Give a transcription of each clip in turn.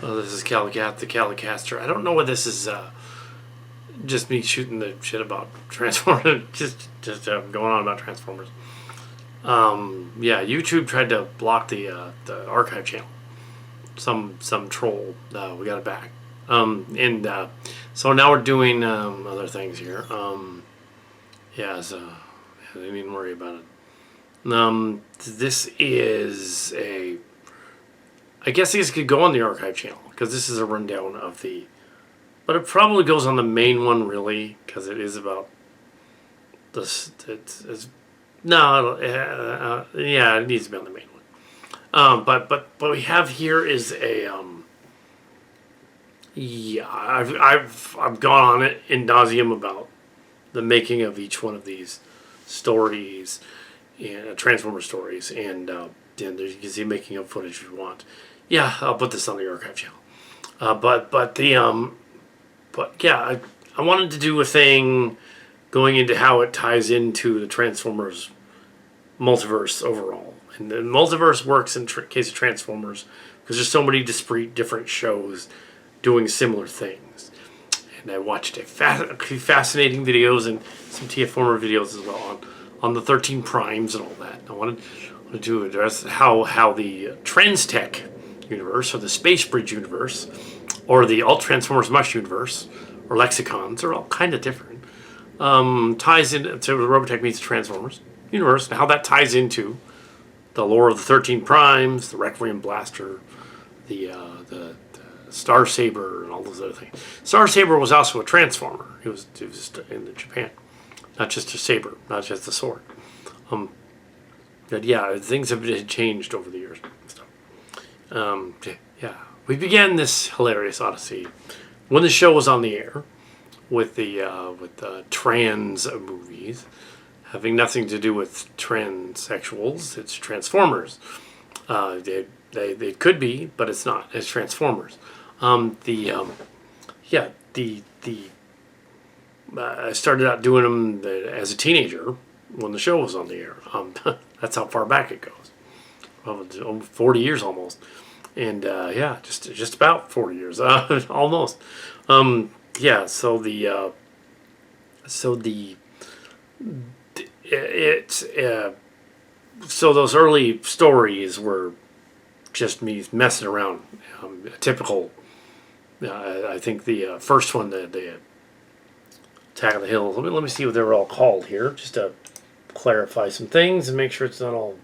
Oh, this is Calicat, the Calicaster. I don't know what this is. Just me shooting the shit about Transformers. just going on about Transformers. Yeah, YouTube tried to block the archive channel. Some troll. We got it back. And so now we're doing other things here. Yeah, so I didn't even worry about it. This is a. I guess these could go on the archive channel because this is a rundown of the. But it probably goes on the main one, really, because it is about this. No, yeah, it needs to be on the main one. But what we have here is a. Yeah, I've gone on it in nauseum about the making of each one of these stories, and Transformer stories, and you can see making of footage if you want. Yeah, I'll put this on the archive channel. But yeah, I wanted to do a thing going into how it ties into the Transformers multiverse overall. And the multiverse works in case of Transformers because there's so many discrete different shows doing similar things. And I watched a few fascinating videos and some TFormer videos as well on the 13 primes and all that. I wanted to address how the Transtech universe or the Space Bridge universe or the Alt Transformers Mush universe or lexicons are all kind of different. Ties into Robotech meets the Transformers universe and how that ties into the lore of the 13 primes, the Requiem Blaster, the Star Saber, and all those other things. Star Saber was also a Transformer. It was in Japan, not just a saber, not just a sword. But yeah, things have changed over the years. Yeah, we began this hilarious odyssey when the show was on the air with the trans movies, having nothing to do with transsexuals. It's Transformers. They could be, but it's not. It's Transformers. I started out doing them as a teenager when the show was on the air. That's how far back it goes. Well, 40 years almost. And yeah, just about 40 years, almost. Yeah, so those early stories were just me messing around. Typical. I think the first one, the Attack of the Hills. Let me see what they were all called here, just to clarify some things and make sure it's not all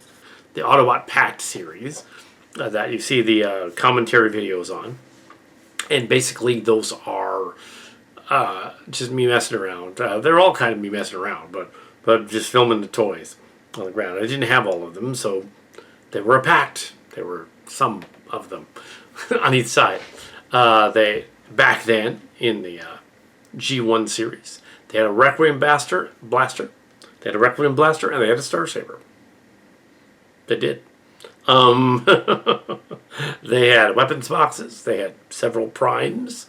the Autobot Pact series that you see the commentary videos on. And basically, those are just me messing around. They're all kind of me messing around, but just filming the toys on the ground. I didn't have all of them, so they were a pact. There were some of them on each side. They back then in the G1 series, they had a Requiem Blaster. They had a Requiem Blaster, and they had a Star Saber. They did. They had weapons boxes. They had several primes.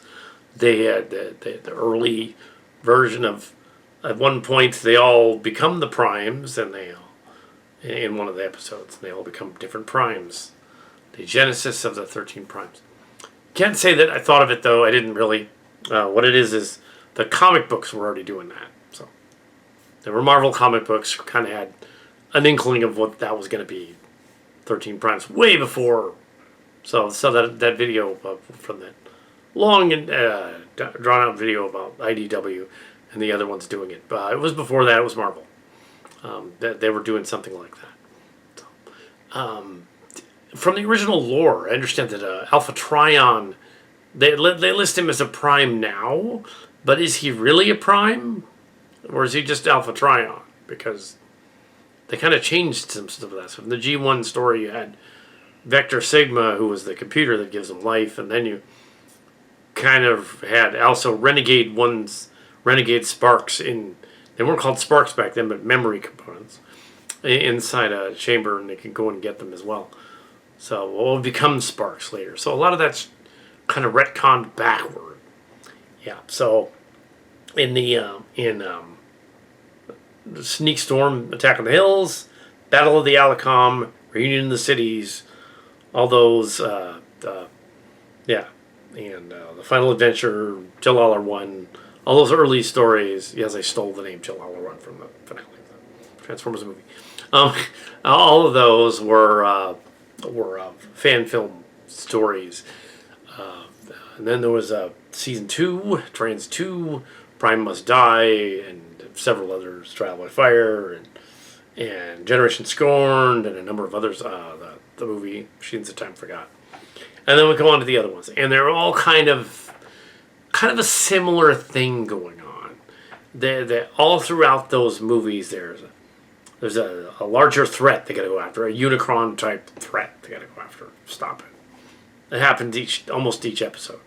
They had the early version of. At one point, they all become the primes, and in one of the episodes, they all become different primes. The genesis of the 13 primes. Can't say that I thought of it though. I didn't really. What it is the comic books were already doing that. So there were Marvel comic books. Kind of had an inkling of what that was going to be. 13 primes way before. So that video from that long and drawn out video about IDW and the other ones doing it. It was before that. It was Marvel. They were doing something like that. So, from the original lore, I understand that Alpha Trion, they list him as a prime now, but is he really a prime? Or is he just Alpha Trion? Because they kind of changed some stuff of that. So in the G1 story, you had Vector Sigma, who was the computer that gives him life, and then you kind of had also Renegade Sparks in. They weren't called Sparks back then, but memory components inside a chamber, and they can go and get them as well. So will become Sparks later. So a lot of that's kind of retconned backward. Yeah. So in the Sneak Storm, Attack on the Hills, Battle of the Alicom, Reunion in the Cities, all those, yeah, and the Final Adventure, Jill Lawler 1, all those early stories. Yes, I stole the name Jill Lawler 1 from the finale of the Transformers movie. Um, all of those were fan film stories. And then there was season 2, Trans 2, Prime Must Die, and several others, Trial by Fire, and Generation Scorned, and a number of others. The movie Machines of Time Forgot. And then we go on to the other ones, and they're all kind of a similar thing going on. They all throughout those movies. There's a larger threat they got to go after, a Unicron type threat they got to go after. Stop it. It happened almost each episode.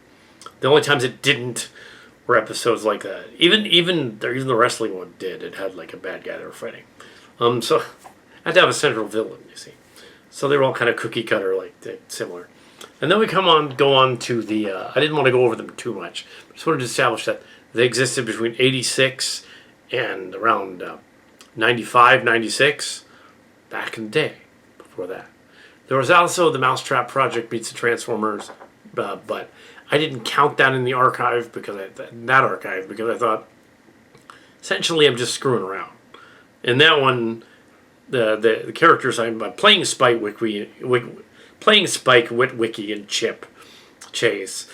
The only times it didn't were episodes like that. Even the wrestling one did. It had like a bad guy they were fighting. So I had to have a central villain, you see. So they were all kind of cookie cutter, like similar. And then we go on to the. I didn't want to go over them too much. I just wanted to establish that they existed between 86 and around 95, 96, back in the day. Before that, there was also the Mousetrap Project meets the Transformers, but I didn't count that in the archive because I thought essentially I'm just screwing around. In that one, the characters I'm playing Spike Witwicky, and Chip Chase,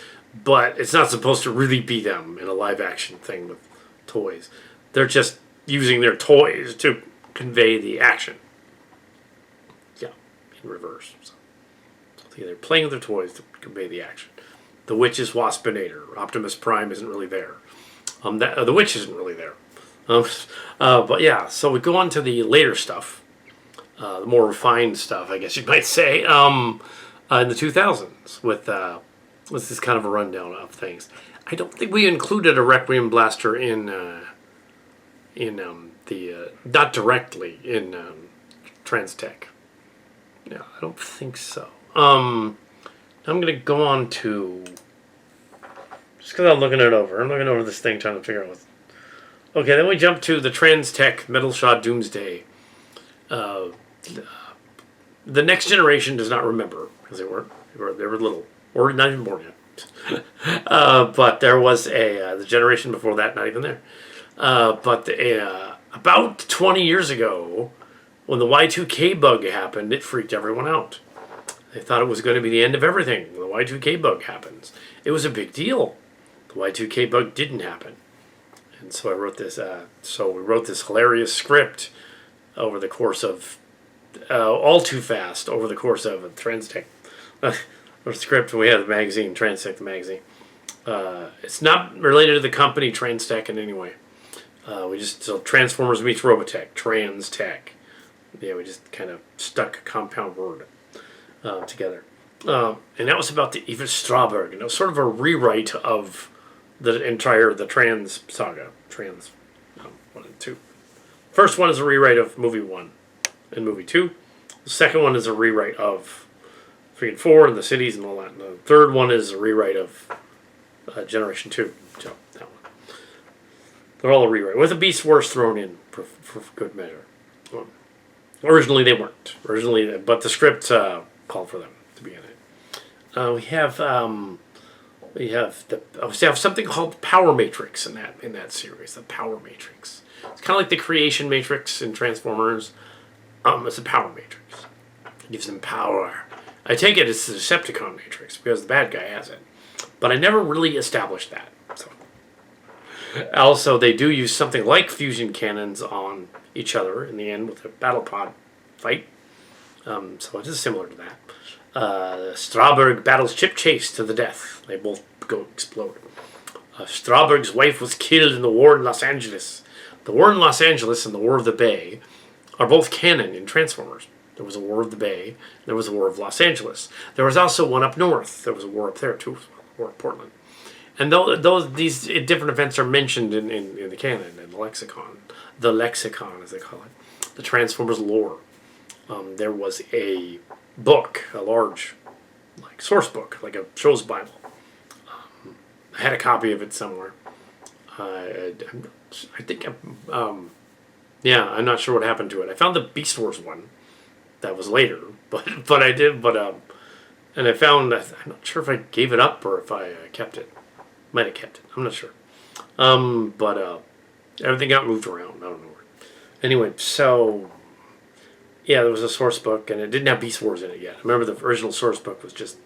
but it's not supposed to really be them in a live action thing with toys. They're just using their toys to convey the action. Yeah, in reverse. So they're playing with their toys to convey the action. The Witch is Waspinator. Optimus Prime isn't really there. The Witch isn't really there. But yeah, so we go on to the later stuff. The more refined stuff, I guess you might say, in the 2000s with this kind of a rundown of things. I don't think we included a Requiem Blaster in the not directly in Transtech. Yeah, I don't think so. I'm gonna go on to just because I'm looking it over. I'm looking over this thing trying to figure out what's. Okay, then we jump to the Transtech Metal Shot Doomsday. The next generation does not remember because they were little or not even born yet. But there was the generation before that not even there. But about 20 years ago, when the Y2K bug happened, it freaked everyone out. They thought it was going to be the end of everything when the Y2K bug happens. It was a big deal. The Y2K bug didn't happen. And so I wrote this. So we wrote this hilarious script over the course of all too fast over the course of a Transtech script. We had the magazine, Transtech the magazine. It's not related to the company Transtech in any way. So Transformers meets Robotech, Transtech. Yeah, we just kind of stuck a compound word together. And that was about the Eva Strawberg, and it was sort of a rewrite of the Trans saga. Trans 1 and 2. First one is a rewrite of movie 1 and movie 2. The second one is a rewrite of 3 and 4 and the cities and all that. And the third one is a rewrite of Generation 2. So that one. They're all a rewrite with a Beast Wars thrown in for good measure. Originally they weren't. But the script called for them to be in it. We have something called Power Matrix in that series. The Power Matrix. It's kind of like the Creation Matrix in Transformers. It's a Power Matrix. It gives them power. I take it it's the Decepticon Matrix because the bad guy has it, but I never really established that. So. Also, they do use something like fusion cannons on each other in the end with a battle pod fight. So it is similar to that. Strawberg battles Chip Chase to the death. They both go explode. Strawberg's wife was killed in the war in Los Angeles. The war in Los Angeles and the War of the Bay are both canon in Transformers. There was a War of the Bay. There was a War of Los Angeles. There was also one up north. There was a war up there too. War of Portland. And these different events are mentioned in the canon, in the lexicon. The lexicon, as they call it. The Transformers lore. There was a book, a large source book, like a show's Bible. I had a copy of it somewhere. I'm not sure what happened to it. I found the Beast Wars one. That was later, but And I found, I'm not sure if I gave it up or if I kept it. Might have kept it. I'm not sure. But everything got moved around. I don't know where. Anyway, so yeah, there was a source book, and it didn't have Beast Wars in it yet. I remember the original source book was just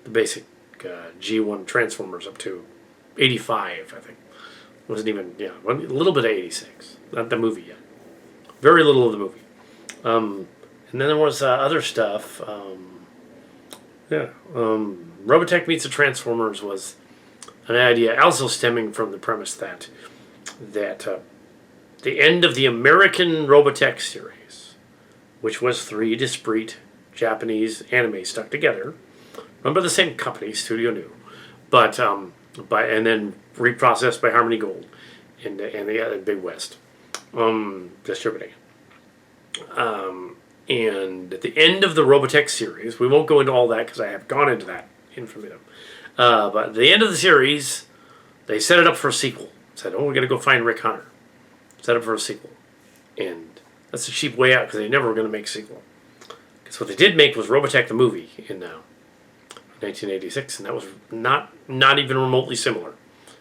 the basic G1 Transformers up to 85, I think. It wasn't even, a little bit of 86. Not the movie yet. Very little of the movie. And then there was other stuff. Robotech Meets the Transformers was an idea also stemming from the premise that the end of the American Robotech series, which was 3 discrete Japanese anime stuck together, run by the same company, Studio New, but and then reprocessed by Harmony Gold and the Big West, distributing. And at the end of the Robotech series, we won't go into all that because I have gone into that infinitum. But at the end of the series, they set it up for a sequel. Said, we're going to go find Rick Hunter. Set up for a sequel. And that's a cheap way out because they never were going to make a sequel. Because what they did make was Robotech the movie in 1986, and that was not even remotely similar.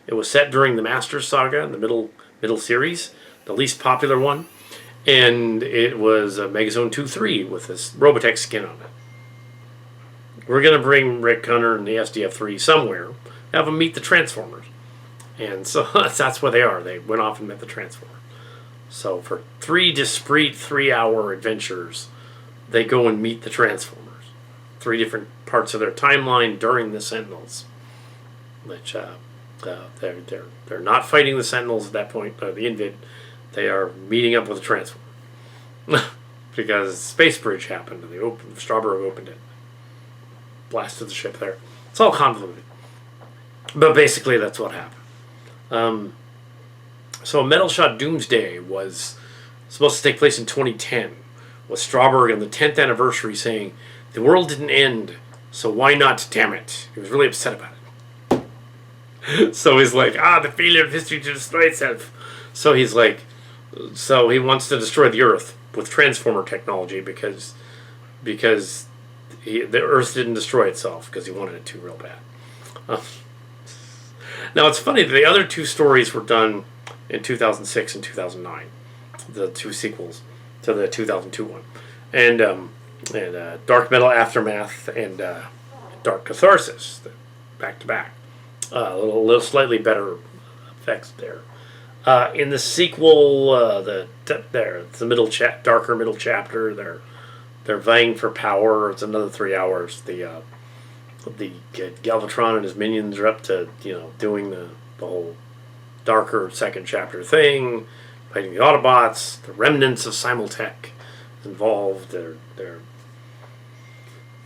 It was set during the Masters saga, the middle series, the least popular one. And it was a Megazone 2-3 with this Robotech skin on it. We're going to bring Rick Hunter and the SDF-3 somewhere, have them meet the Transformers. And so that's where they are. They went off and met the Transformers. So for 3 discrete 3-hour adventures, they go and meet the Transformers. 3 different parts of their timeline during the Sentinels. Which they're not fighting the Sentinels at that point, the Invid. They are meeting up with the Transformer. Because Space Bridge happened, and Strawberry opened it. Blasted the ship there. It's all convoluted. But basically, that's what happened. So Metal Shot Doomsday was supposed to take place in 2010, with Strawberry on the 10th anniversary saying, the world didn't end, so why not, damn it? He was really upset about it. So he's like, the failure of history to destroy itself. So he's like, so he wants to destroy the Earth with Transformer technology because the Earth didn't destroy itself because he wanted it to real bad. Now it's funny that the other 2 stories were done in 2006 and 2009, the 2 sequels to the 2002 one, and Dark Metal Aftermath and Dark Catharsis, back to back, a little slightly better effects there. In the sequel, it's the darker middle chapter. They're vying for power. It's another 3 hours. The Galvatron and his minions are up to doing the whole darker second chapter thing, fighting the Autobots. The remnants of Simultech involved. They're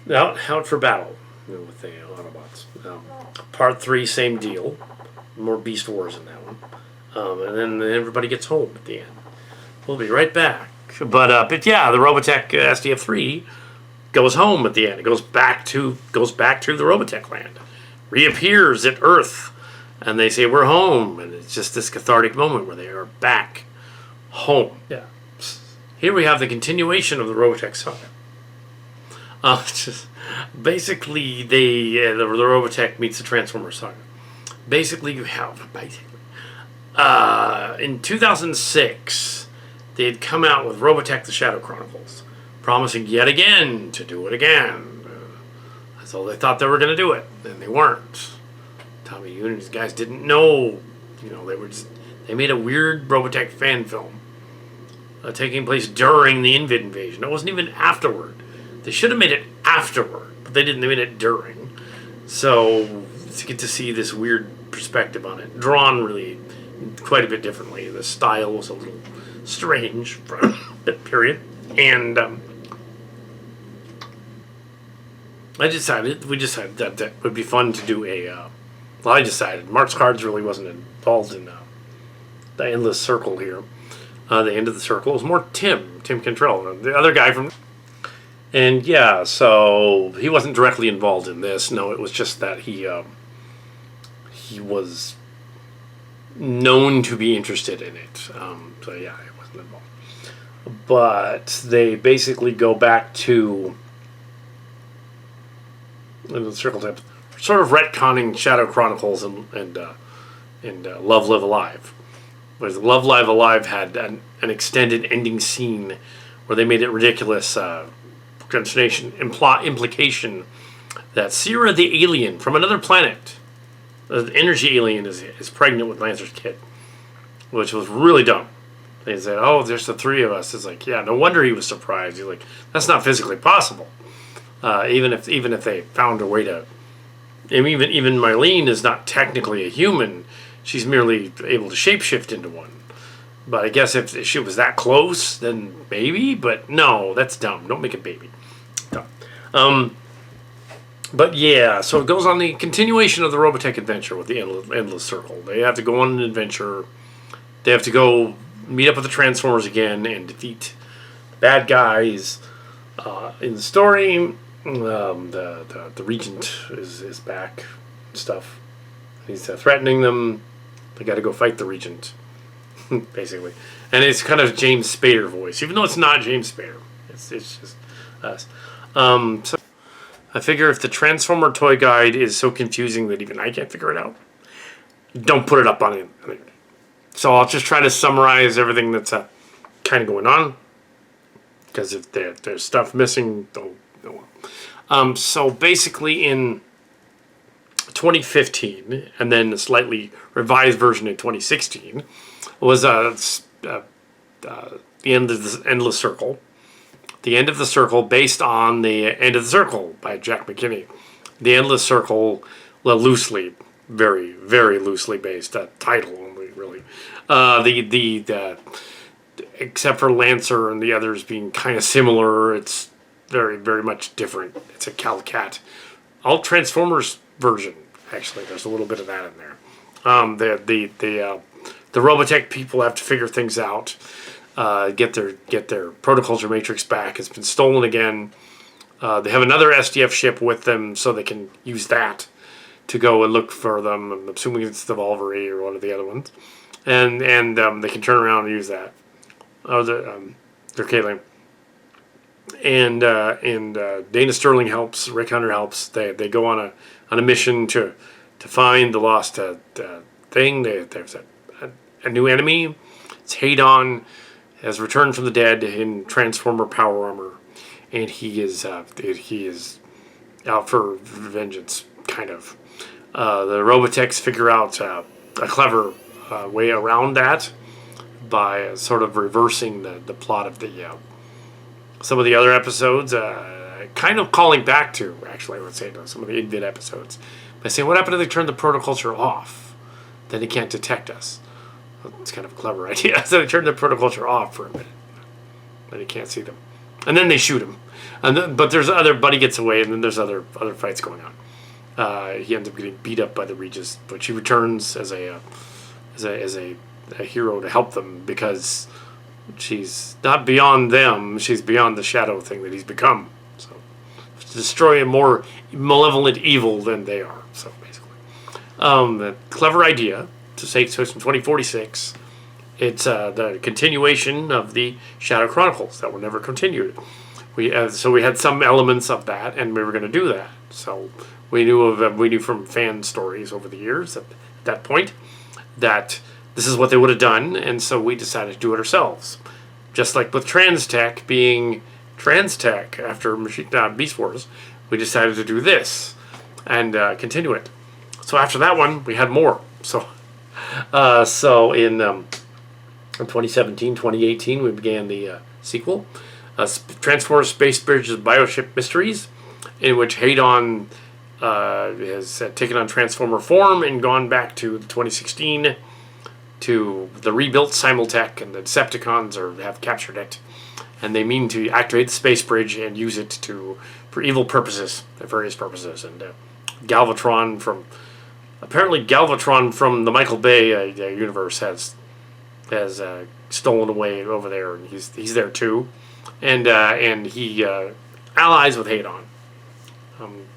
out for battle with the Autobots. Part 3, same deal. More Beast Wars in that one. And then everybody gets home at the end. We'll be right back. But yeah, the Robotech SDF-3 goes home at the end. It goes back to the Robotech land, reappears at Earth, and they say we're home, and it's just this cathartic moment where they are back home. Yeah. Here we have the continuation of the Robotech saga. Basically, the Robotech meets the Transformers saga. Basically, you have in 2006, they had come out with Robotech: The Shadow Chronicles, promising yet again to do it again. So they thought they were going to do it, and they weren't. Tommy Yoon and his guys didn't know. They made a weird Robotech fan film taking place during the Invid invasion. It wasn't even afterward. They should have made it afterward, but they didn't. They made it during. So to get to see this weird perspective on it, drawn really quite a bit differently. The style was a little strange for that period, and we decided that it would be fun to do I decided Mark's Cards really wasn't involved in the endless circle here. The end of the circle was more Tim Cantrell, the other guy from. And yeah, so he wasn't directly involved in this. No, it was just that he was known to be interested in it. So yeah, he wasn't involved. But they basically go back to Endless Circle type, sort of retconning Shadow Chronicles and Love Live Alive. Whereas Love Live Alive had an extended ending scene where they made it ridiculous implication that Sierra the alien from another planet, the energy alien, is pregnant with Lancer's kid, which was really dumb. They said, "Oh, there's the three of us." It's like, yeah, no wonder he was surprised. He's like, "That's not physically possible." Even if they found a way to, and even Marlene is not technically a human; she's merely able to shapeshift into one. But I guess if she was that close, then maybe. But no, that's dumb. Don't make a baby. Dumb. But yeah, so it goes on the continuation of the Robotech adventure with the Endless Circle. They have to go on an adventure. They have to go meet up with the Transformers again and defeat bad guys. In the story, the Regent is back and stuff. He's threatening them. They got to go fight the Regent, basically. And it's kind of James Spader voice, even though it's not James Spader. It's just us. So I figure if the Transformer toy guide is so confusing that even I can't figure it out, don't put it up on it. So I'll just try to summarize everything that's kind of going on. Because if there's stuff missing, don't. So basically in 2015, and then a slightly revised version in 2016, was the end of the Endless Circle. The End of the Circle, based on the End of the Circle by Jack McKinney. The Endless Circle, loosely, very, very loosely based. Title only, really. Except for Lancer and the others being kind of similar, it's very, very much different. It's a Cal-Cat. All Transformers version, actually. There's a little bit of that in there. The Robotech people have to figure things out. Get their protoculture matrix back. It's been stolen again. They have another SDF ship with them, so they can use that to go and look for them. I'm assuming it's the Valkyrie or one of the other ones, and they can turn around and use that. They're Kaling. And Dana Sterling helps. Rick Hunter helps. They go on a mission to find the lost thing. There's a new enemy. It's Hadon. Has returned from the dead in Transformer power armor, and he is out for vengeance, kind of. The Robotechs figure out a clever way around that by sort of reversing the plot of some of the other episodes, kind of calling back to, actually, I would say, some of the Invid episodes, by saying, what happened if they turn the protoculture off? Then he can't detect us. It's kind of a clever idea. So they turn the protoculture off for a minute. Then he can't see them. And then they shoot him. But there's Buddy gets away, and then there's other fights going on. He ends up getting beat up by the Regis, but she returns as a hero to help them, because she's not beyond them. She's beyond the shadow thing that he's become. So to destroy a more malevolent evil than they are. So basically, a clever idea. So it's from 2046. It's the continuation of the Shadow Chronicles that were never continued. So we had some elements of that, and we were going to do that. So we knew from fan stories over the years at that point that this is what they would have done, and so we decided to do it ourselves. Just like with Transtech being Transtech after Beast Wars, we decided to do this and continue it. So after that one, we had more. So in 2017, 2018, we began the sequel, Transformers Space Bridge's Bioship Mysteries, in which Hadon has taken on Transformer form and gone back to 2016 to the rebuilt Simultech, and the Decepticons have captured it, and they mean to activate the space bridge and use it for evil purposes, various purposes. And Galvatron from the Michael Bay universe has stolen away over there, and he's there too, and he allies with Hadon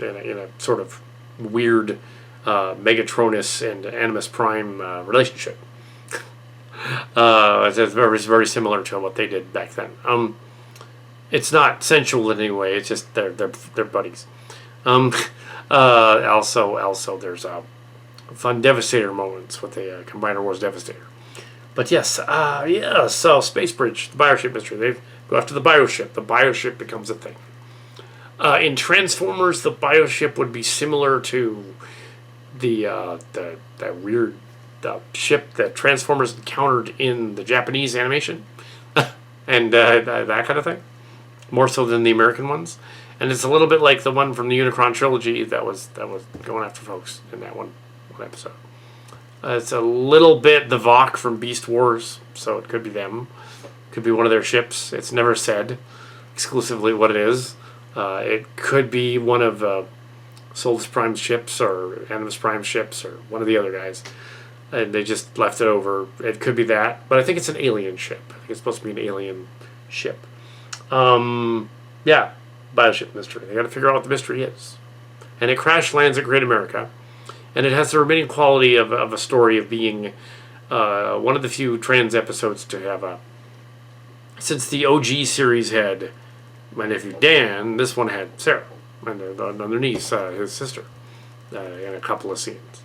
in a sort of weird Megatronus and Animus Prime relationship. It's very, very similar to what they did back then. It's not sensual in any way. It's just they're buddies. Also, there's fun Devastator moments with the Combiner Wars Devastator. But yes, so Space Bridge, the Bioship mystery. They go after the Bioship. The Bioship becomes a thing. In Transformers, the Bioship would be similar to that weird ship that Transformers encountered in the Japanese animation, and that kind of thing, more so than the American ones. And it's a little bit like the one from the Unicron trilogy that was going after folks in that one episode. It's a little bit the Vok from Beast Wars, so it could be them. Could be one of their ships. It's never said exclusively what it is. It could be one of Solus Prime's ships or Animus Prime's ships or one of the other guys. And they just left it over. It could be that. But I think it's an alien ship. I think it's supposed to be an alien ship. Yeah. Bioship mystery. They got to figure out what the mystery is. And it crash lands at Great America. And it has the remaining quality of a story of being one of the few trans episodes to have a... Since the OG series had my nephew Dan, this one had Sarah, and their niece, his sister, in a couple of scenes.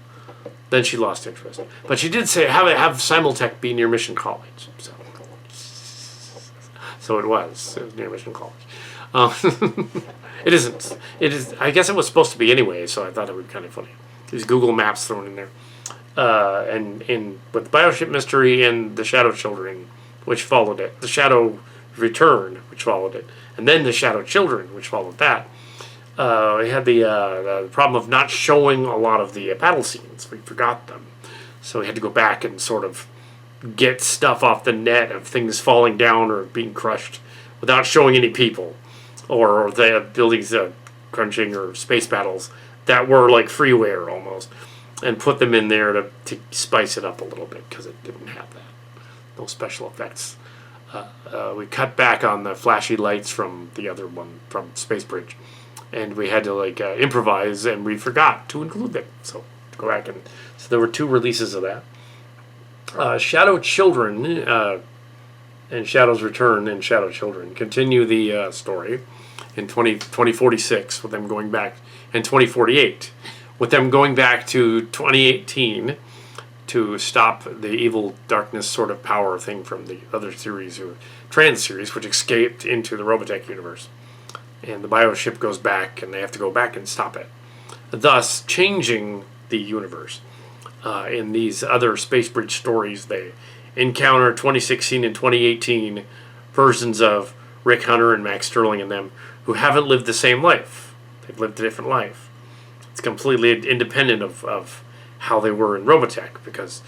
Then she lost interest. But she did say, have Simultech be near Mission College. So it was near Mission College. It isn't. It is. I guess it was supposed to be anyway, so I thought it would be kind of funny. There's Google Maps thrown in there. And with the Bioship mystery and the Shadow Children, which followed it. The Shadow Return, which followed it. And then the Shadow Children, which followed that. We had the problem of not showing a lot of the battle scenes. We forgot them. So we had to go back and sort of get stuff off the net of things falling down or being crushed without showing any people. Or the buildings crunching or space battles that were like freeware almost. And put them in there to spice it up a little bit because it didn't have that. No special effects. We cut back on the flashy lights from the other one, from Space Bridge. And we had to improvise, and we forgot to include them. So go back so there were 2 releases of that. Shadow Children and Shadow's Return and Shadow Children continue the story in 2046 with them going back, and 2048 with them going back to 2018 to stop the evil darkness sort of power thing from the other series, or trans series, which escaped into the Robotech universe. And the Bioship goes back, and they have to go back and stop it, thus changing the universe. In these other Space Bridge stories, they encounter 2016 and 2018 versions of Rick Hunter and Max Sterling and them who haven't lived the same life. They've lived a different life. It's completely independent of how they were in Robotech, because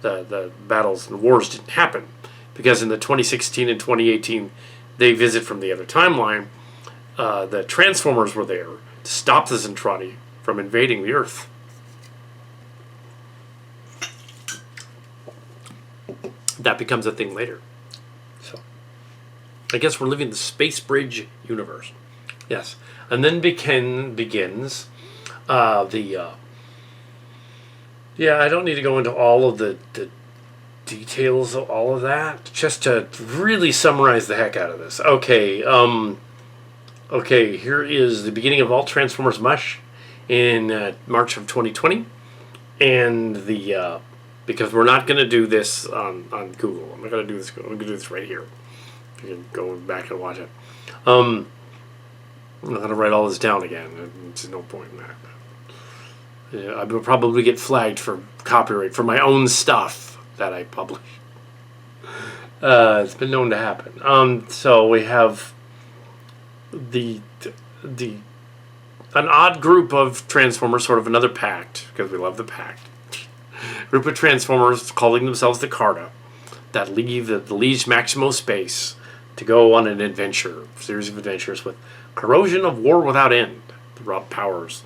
the battles and wars didn't happen. Because in the 2016 and 2018, they visit from the other timeline. The Transformers were there to stop the Zentradi from invading the Earth. That becomes a thing later. So, I guess we're living the Space Bridge universe. Yes. And then begins yeah, I don't need to go into all of the details of all of that. Just to really summarize the heck out of this. Okay, here is the beginning of all Transformers mush in March of 2020. And because we're not going to do this on Google. I'm not going to do this. I'm going to do this right here. You can go back and watch it. I'm not going to write all this down again. There's no point in that. I will probably get flagged for copyright for my own stuff that I publish. It's been known to happen. So we have an odd group of Transformers, sort of another pact, because we love the pact. Group of Transformers calling themselves the Carta that leave the Liege Maximo space to go on an adventure, series of adventures with Corrosion of War Without End. The Rob Powers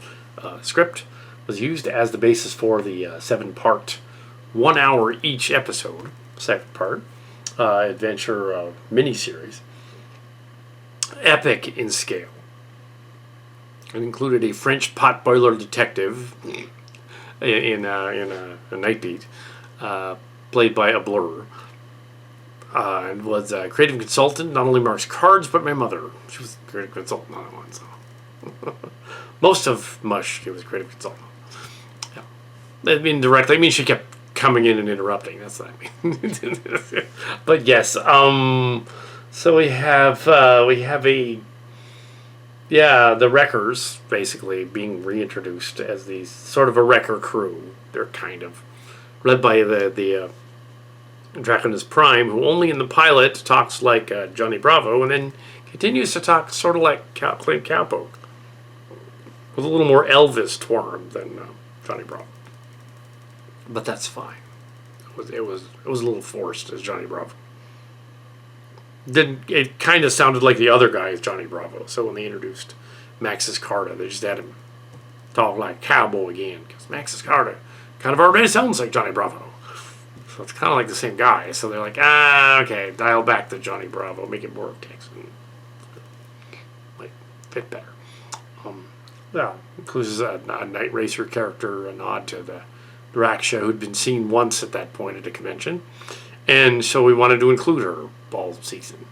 script was used as the basis for the 7-part, 1 hour each episode, second part, adventure miniseries. Epic in scale. It included a French potboiler detective in a Nightbeat, played by a Blur, and was a creative consultant. Not only Mark's Cards, but my mother. She was a creative consultant on that one. So Most of Mush, she was a creative consultant. Yeah. I mean, directly. I mean, she kept coming in and interrupting. That's what I mean. But yes. So we have the Wreckers basically being reintroduced as these sort of a wrecker crew. They're kind of led by the Draconis Prime, who only in the pilot talks like Johnny Bravo, and then continues to talk sort of like Clint Cowpoke, with a little more Elvis twarm than Johnny Bravo. But that's fine. It was a little forced as Johnny Bravo. It kind of sounded like the other guy as Johnny Bravo. So when they introduced Maxis Carta, they just had him talk like cowboy again, because Maxis Carta kind of already sounds like Johnny Bravo. So it's kind of like the same guy. So they're like, okay, dial back the Johnny Bravo, make it more Texan, might fit better. Yeah, includes a Night Racer character, a nod to the Raksha, who'd been seen once at that point at a convention, and so we wanted to include her all season.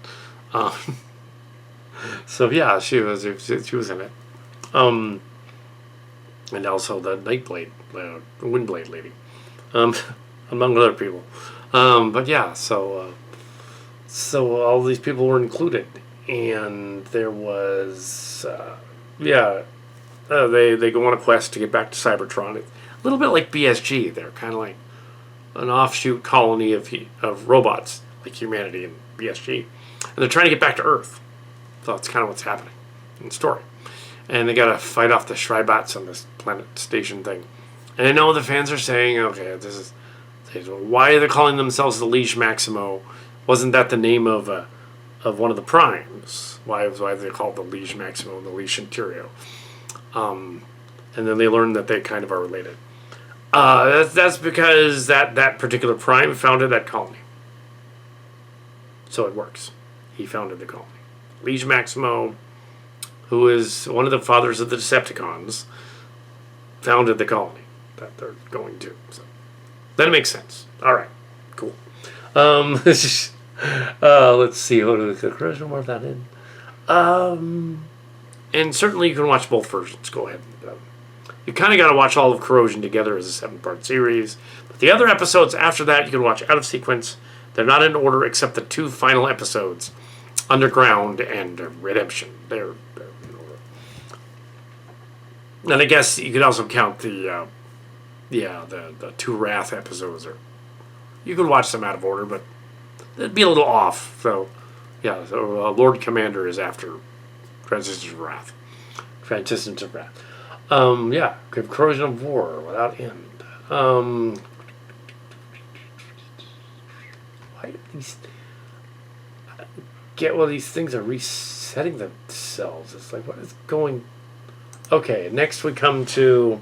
So yeah, she was in it, and also the Nightblade, Windblade lady, among other people. But yeah, so all these people were included, and there was they go on a quest to get back to Cybertron. It's a little bit like BSG. They're kind of like an offshoot colony of robots, like humanity and BSG, and they're trying to get back to Earth. So that's kind of what's happening in the story. And they got to fight off the Shrybots on this planet station thing. And I know the fans are saying, okay, why are they calling themselves the Liege Maximo? Wasn't that the name of one of the primes? Why are they called the Liege Maximo and the Liege Interior? And then they learn that they kind of are related. That's because that particular prime founded that colony. So it works. He founded the colony. Liege Maximo, who is one of the fathers of the Decepticons, founded the colony that they're going to. So that makes sense. All right, cool. Let's see. Corrosion more of that in. And certainly you can watch both versions. Go ahead. You kind of got to watch all of Corrosion together as a 7-part series. But the other episodes after that you can watch out of sequence. They're not in order except the 2 final episodes, Underground and Redemption. They're in order. And I guess you could also count the 2 Wrath episodes. Or you could watch them out of order, but it'd be a little off. So, yeah. So Lord Commander is after Transitions of Wrath. Transitions of Wrath. Corrosion of War without end. Why do these these things are resetting themselves? It's like, what is going? Okay, next we come to.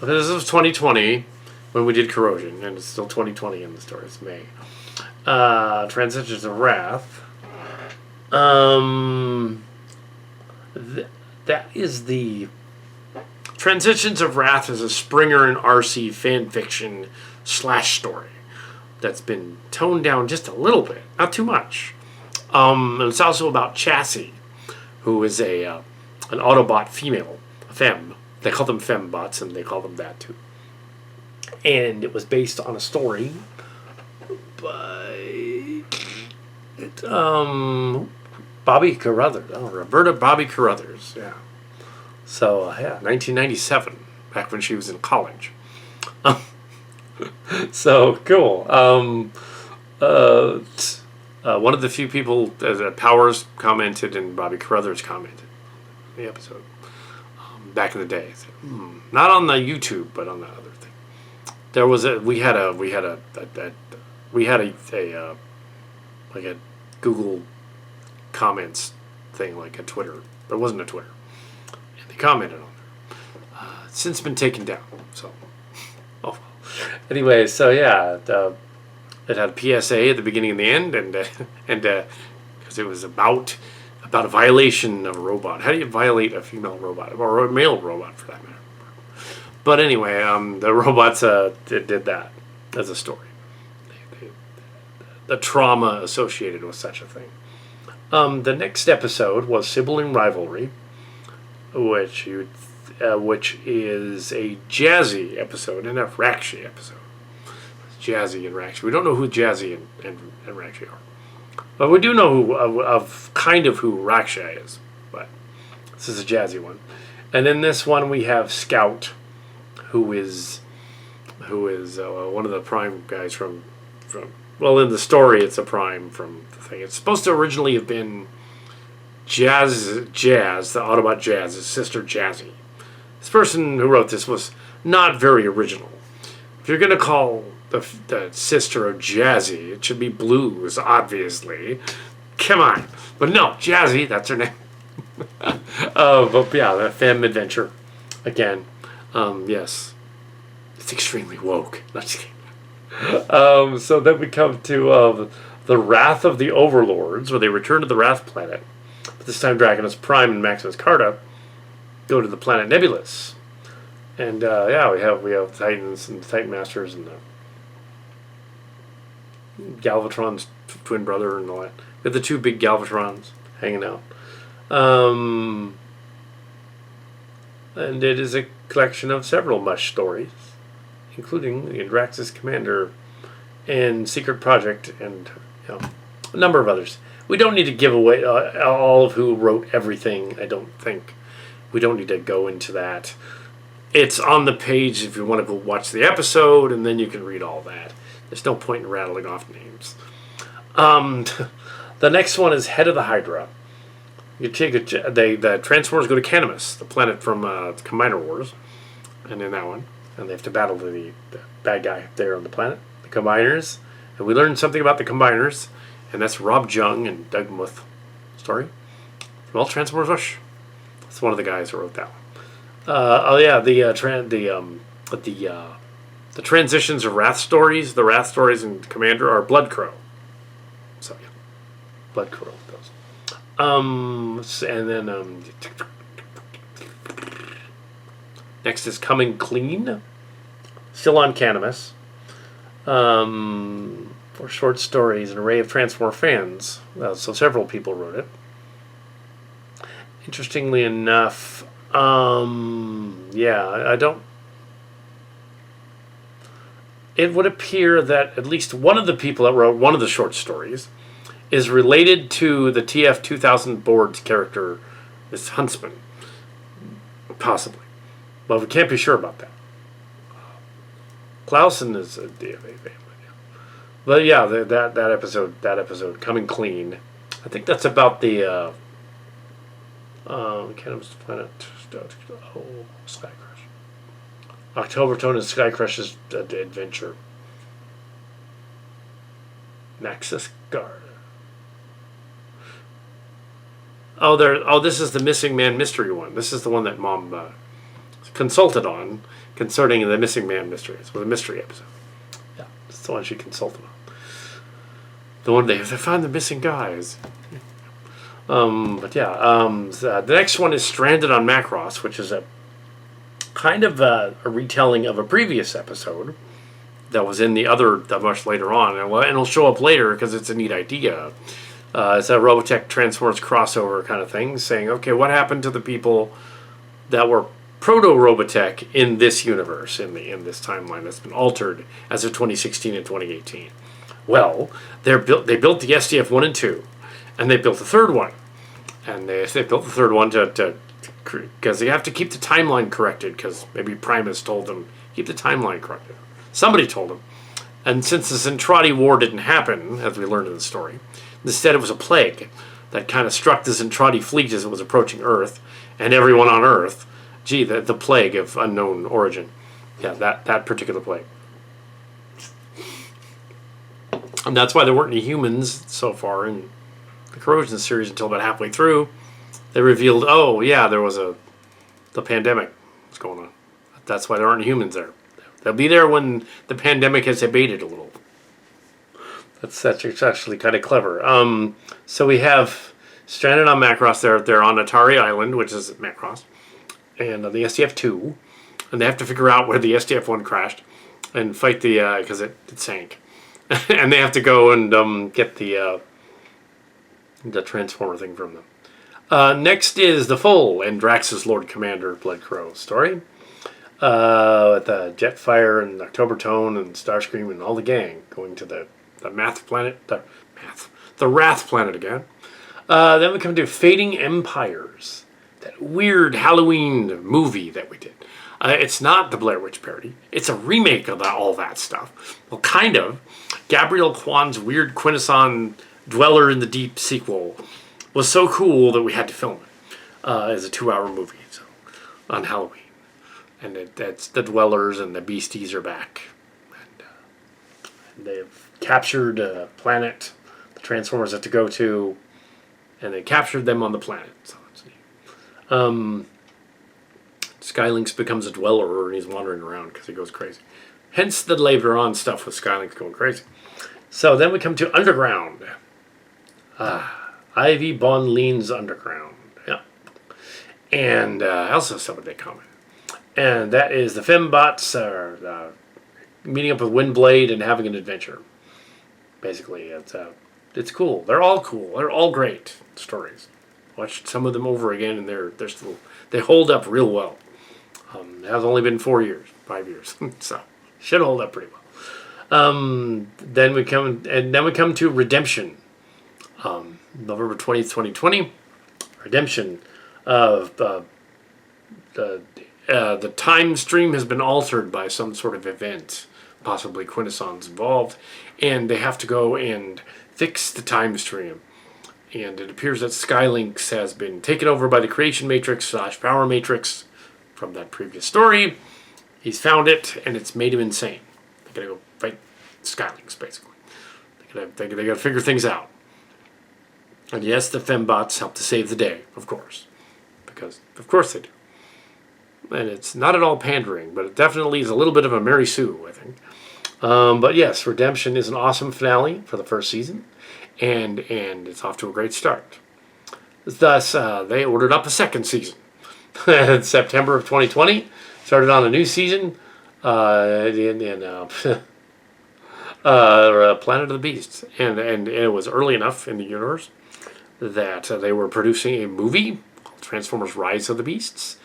This was 2020 when we did Corrosion, and it's still 2020 in the story. It's May. Transitions of Wrath. That is the. Transitions of Wrath is a Springer and RC fan fiction / story that's been toned down just a little bit, not too much. It's also about Chassis, who is an Autobot female, a femme. They call them fembots, and they call them that too. And it was based on a story by Bobby Carruthers. Roberta Bobby Carruthers, yeah. So, 1997, back when she was in college. So, cool. One of the few people, Powers commented and Bobby Carruthers commented on the episode back in the day. So, not on the YouTube, but on the other thing. There was we had a Google comments thing, like a Twitter. There wasn't a Twitter. And they commented on it. It's since been taken down. So, oh well. Anyway, so yeah, it had a PSA at the beginning and the end, and because it was about a violation of a robot. How do you violate a female robot or a male robot for that matter? But anyway, the robots did that as a story. The trauma associated with such a thing. The next episode was Sibling Rivalry, which is a Jazzy episode and a Rakshi episode. Jazzy and Rakshi. We don't know who Jazzy and Rakshi are. But we do know of kind of who Raksha is. But this is a Jazzy one. And in this one we have Scout, who is one of the Prime guys from well, in the story it's a Prime from the thing. It's supposed to originally have been Jazz, the Autobot Jazz's sister Jazzy. This person who wrote this was not very original. If you're going to call the sister of Jazzy, it should be Blues, obviously. Come on. But no, Jazzy, that's her name. But yeah, the Femme Adventure. Again, yes. It's extremely woke. Not just kidding. So then we come to the Wrath of the Overlords, where they return to the Wrath planet. But this time Dragonus Prime and Maximus Carta go to the planet Nebulous. And yeah, we have Titans and Titan Masters and Galvatron's twin brother and all that. We have the two big Galvatrons hanging out. And it is a collection of several Mush stories, including the Andraxis Commander and Secret Project and a number of others. We don't need to give away all of who wrote everything, I don't think. We don't need to go into that. It's on the page if you want to go watch the episode, and then you can read all that. There's no point in rattling off names. The next one is Head of the Hydra. You take the Transformers go to Canamus, the planet from Combiner Wars, and in that one, and they have to battle the bad guy there on the planet, the Combiners. And we learned something about the Combiners, and that's Rob Jung and Doug Muth story. Well, Transformers Rush. That's one of the guys who wrote that one. The transitions of Wrath stories. The Wrath stories in Commander are Blood Crow. So yeah, Blood Crow those. And then next is Coming Clean. Still on Canamus. For short stories, an array of Transformer fans. So several people wrote it. Interestingly enough, I don't. It would appear that at least one of the people that wrote one of the short stories is related to the TF-2000 board's character, Miss Huntsman. Possibly. But we can't be sure about that. Clausen is a DFA fan. But yeah, that episode, Coming Clean. I think that's about the Cannabis Planet. Sky Crush. Octobertone and Sky Crush's adventure. Nexus Guard. This is the Missing Man mystery one. This is the one that Mom consulted on concerning the Missing Man mystery. It was a mystery episode. Yeah, it's the one she consulted on. The one they found the missing guys. The next one is Stranded on Macross, which is a kind of a retelling of a previous episode that was in the other that much later on, and it'll show up later because it's a neat idea. It's a Robotech Transformers crossover kind of thing, saying, okay, what happened to the people that were proto-Robotech in this universe, in this timeline that's been altered as of 2016 and 2018? Well, they built the SDF 1 and 2, and they built the third one. And they built the third one because they have to keep the timeline corrected, because maybe Primus told them, keep the timeline corrected. Somebody told them. And since the Zentradi War didn't happen, as we learned in the story, instead it was a plague that kind of struck the Zentradi fleet as it was approaching Earth, and everyone on Earth. Gee, the plague of unknown origin. Yeah, that particular plague. And that's why there weren't any humans so far in the Corrosion series until about halfway through. They revealed, there was the pandemic was going on. That's why there aren't humans there. They'll be there when the pandemic has abated a little. That's actually kind of clever. So we have Stranded on Macross. They're on Atari Island, which is Macross, and the SDF-2, and they have to figure out where the SDF-1 crashed and fight because it sank. And they have to go and get the Transformer thing from them. Next is the full Andrax's Lord Commander Blood Crow story. With Jetfire and October Tone and Starscream and all the gang going to the Wrath Planet again. Then we come to Fading Empires, that weird Halloween movie that we did. It's not the Blair Witch parody. It's a remake of all that stuff. Well, kind of. Gabriel Kwan's weird Quintesson Dweller in the Deep sequel was so cool that we had to film it as a 2-hour movie on Halloween. And that's the Dwellers and the Beasties are back. And they've captured a planet the Transformers have to go to, and they captured them on the planet. So it's neat. Skylinks becomes a Dweller, and he's wandering around because he goes crazy. Hence the later on stuff with Skylinks going crazy. So then we come to Underground. Ivy Bond leans Underground. Yeah. And also something they comment. And that is the Fembots meeting up with Windblade and having an adventure. Basically, it's cool. They're all cool. They're all great stories. Watched some of them over again, and they hold up real well. It has only been 5 years, so should hold up pretty well. Then we come to Redemption, November 20th, 2020. Redemption of the time stream has been altered by some sort of event, possibly Quintesson's involved, and they have to go and fix the time stream. And it appears that Skylinks has been taken over by the Creation Matrix / Power Matrix from that previous story. He's found it, and it's made him insane. They gotta go fight Skylinks, basically. They gotta figure things out. And yes, the Fembots help to save the day, of course. Because, of course they do. And it's not at all pandering, but it definitely is a little bit of a Mary Sue, I think. But yes, Redemption is an awesome finale for the first season, and it's off to a great start. Thus, they ordered up a second season in September of 2020. Started on a new season in Planet of the Beasts, and it was early enough in the universe that they were producing a movie called Transformers: Rise of the Beasts.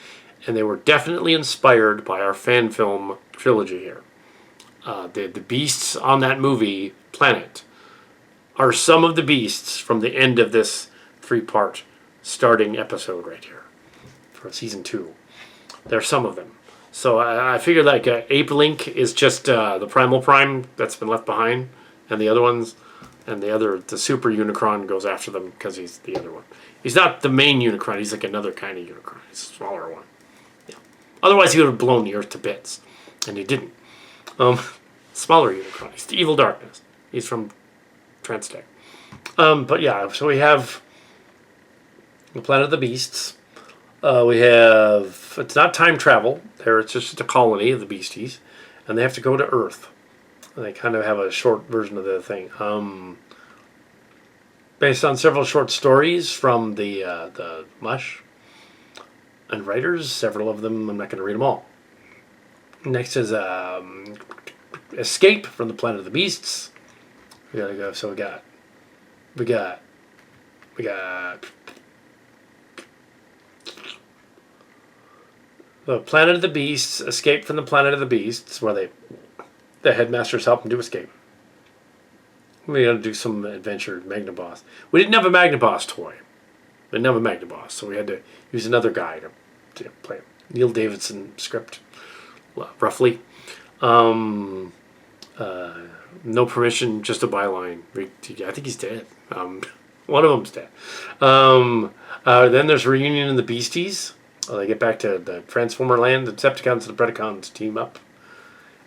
And they were definitely inspired by our fan film trilogy here. The beasts on that movie, Planet, are some of the beasts from the end of this 3-part starting episode right here for season 2. There are some of them. So I figured like Ape Link is just the Primal Prime that's been left behind, and the other ones, and the Super Unicron goes after them because he's the other one. He's not the main Unicron. He's like another kind of Unicron. He's a smaller one. Otherwise, he would have blown the Earth to bits, and he didn't. Smaller Unicron. He's the Evil Darkness. He's from Transtech. But yeah, so we have the Planet of the Beasts. We have, it's not time travel. It's just a colony of the Beasties, and they have to go to Earth. And they kind of have a short version of the thing. Based on several short stories from the Mush and writers, several of them, I'm not going to read them all. Next is Escape from the Planet of the Beasts. We gotta go. So we got the Planet of the Beasts, Escape from the Planet of the Beasts, where the headmasters help them to escape. We gotta do some adventure Magnaboss. We didn't have a Magnaboss toy. We didn't have a Magnaboss, so we had to use another guy to play it. Neil Davidson script, roughly. No permission, just a byline. I think he's dead. One of them's dead. Then there's Reunion in the Beasties. They get back to the Transformer land. The Decepticons and the Predacons team up.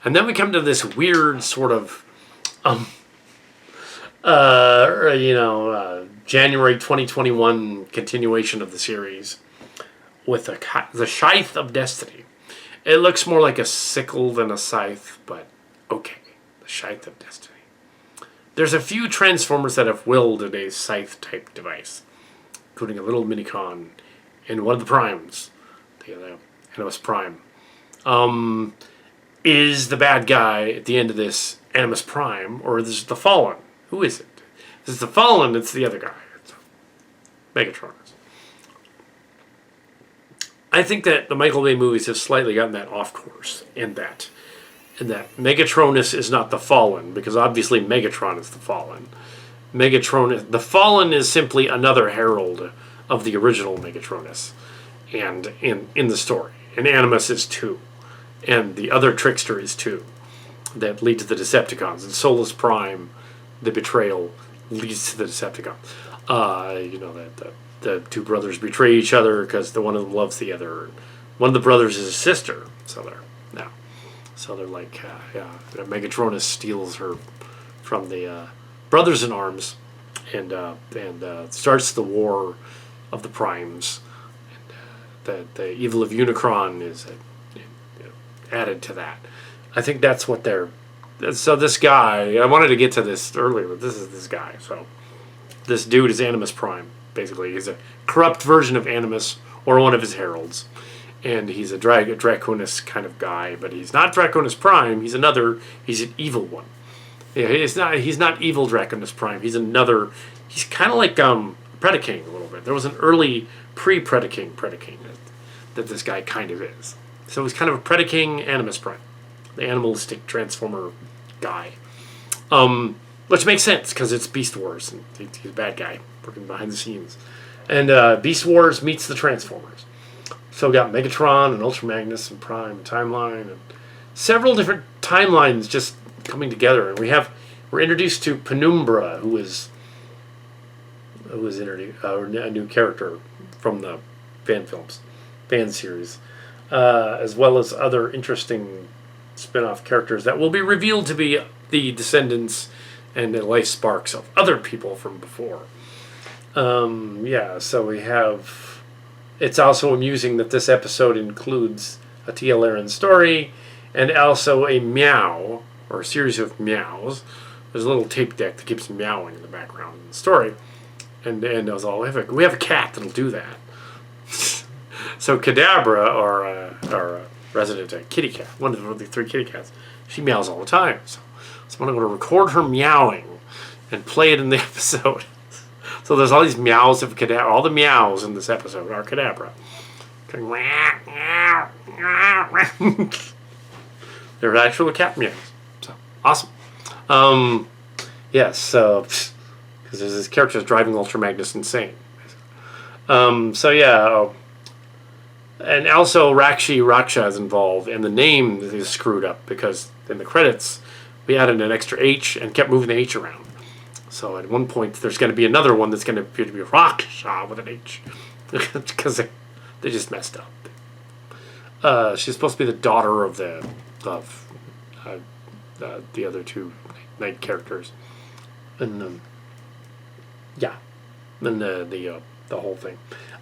And then we come to this weird sort of, January 2021 continuation of the series with the Scythe of Destiny. It looks more like a sickle than a scythe, but okay. The Scythe of Destiny. There's a few Transformers that have wielded a scythe-type device, including a little Minicon and one of the Primes, the Animus Prime. Is the bad guy at the end of this Animus Prime, or is it the Fallen? Who is it? If it's the Fallen, it's the other guy. It's Megatronus. I think that the Michael Bay movies have slightly gotten that off course in that. And that Megatronus is not the Fallen, because obviously Megatron is the Fallen. The Fallen is simply another herald of the original Megatronus, and in the story. And Animus is too, and the other trickster is too, that lead to the Decepticons. And Solus Prime, the betrayal, leads to the Decepticons. That the two brothers betray each other because the one of them loves the other. One of the brothers is a sister, so they're like, Megatronus steals her from the brothers in arms, and starts the war of the Primes. And the evil of Unicron is added to that. I think that's what they're. So this guy, I wanted to get to this earlier, but this is this guy. So this dude is Animus Prime. Basically, he's a corrupt version of Animus, or one of his heralds. And he's a Draconis kind of guy, but he's not Draconis Prime. He's an evil one. Yeah, he's not evil Draconis Prime. He's kind of like Predaking a little bit. There was an early pre-Predaking that this guy kind of is. So he's kind of a Predaking Animus Prime, the animalistic transformer guy. Which makes sense, because it's Beast Wars, and he's a bad guy, working behind the scenes. And Beast Wars meets the Transformers. So we got Megatron and Ultra Magnus and Prime and Timeline, and several different timelines just coming together. And we're introduced to Penumbra, who is introduced, a new character from the fan series, as well as other interesting spin-off characters that will be revealed to be the descendants and the life sparks of other people from before. So we have. It's also amusing that this episode includes a T.L. Aaron story and also a meow, or a series of meows. There's a little tape deck that keeps meowing in the background in the story. And I was all, we have a cat that'll do that. So Kadabra, our resident kitty cat, one of the three kitty cats, she meows all the time. So I'm going to record her meowing and play it in the episode. So there's all these meows of Kadabra. All the meows in this episode are Kadabra. They're actual cat meows. So awesome. Yes. So because this character is driving Ultra Magnus insane. And also Raksha is involved, and the name is screwed up because in the credits we added an extra H and kept moving the H around. So at one point, there's going to be another one that's going to appear to be Raksha with an H. Because they just messed up. She's supposed to be the daughter of the other two night characters. And, and the whole thing.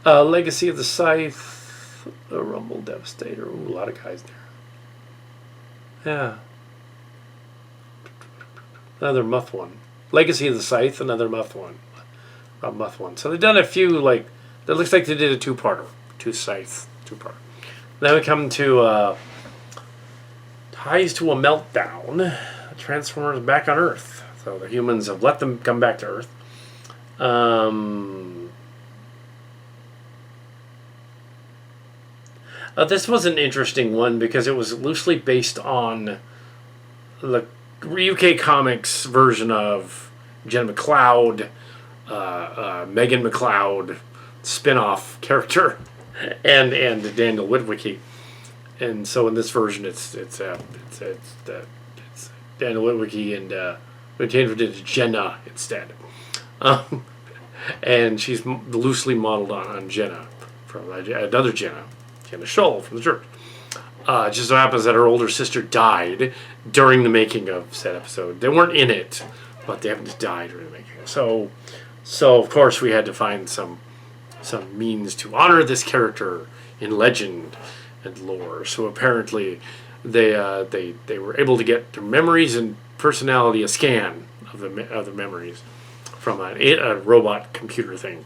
Legacy of the Scythe, the Rumble Devastator. Ooh, a lot of guys there. Yeah. Another Muth one. Legacy of the Scythe, another Muth one. So they've done a few, it looks like they did a two-parter. Two-parter. Then we come to Ties to a Meltdown. Transformers back on Earth. So the humans have let them come back to Earth. This was an interesting one because it was loosely based on the UK Comics version of Jen McLeod, Megan McLeod spin-off character, and Daniel Witwicky. And so in this version, it's Daniel Witwicky, and we changed it to Jenna instead. And she's loosely modeled on Jenna, from another Jenna Scholl from the church. It just so happens that her older sister died during the making of said episode. They weren't in it, but they happened to die during the making. So of course we had to find some means to honor this character in legend and lore. So apparently they were able to get their memories and personality, a scan of the memories from a robot computer thing,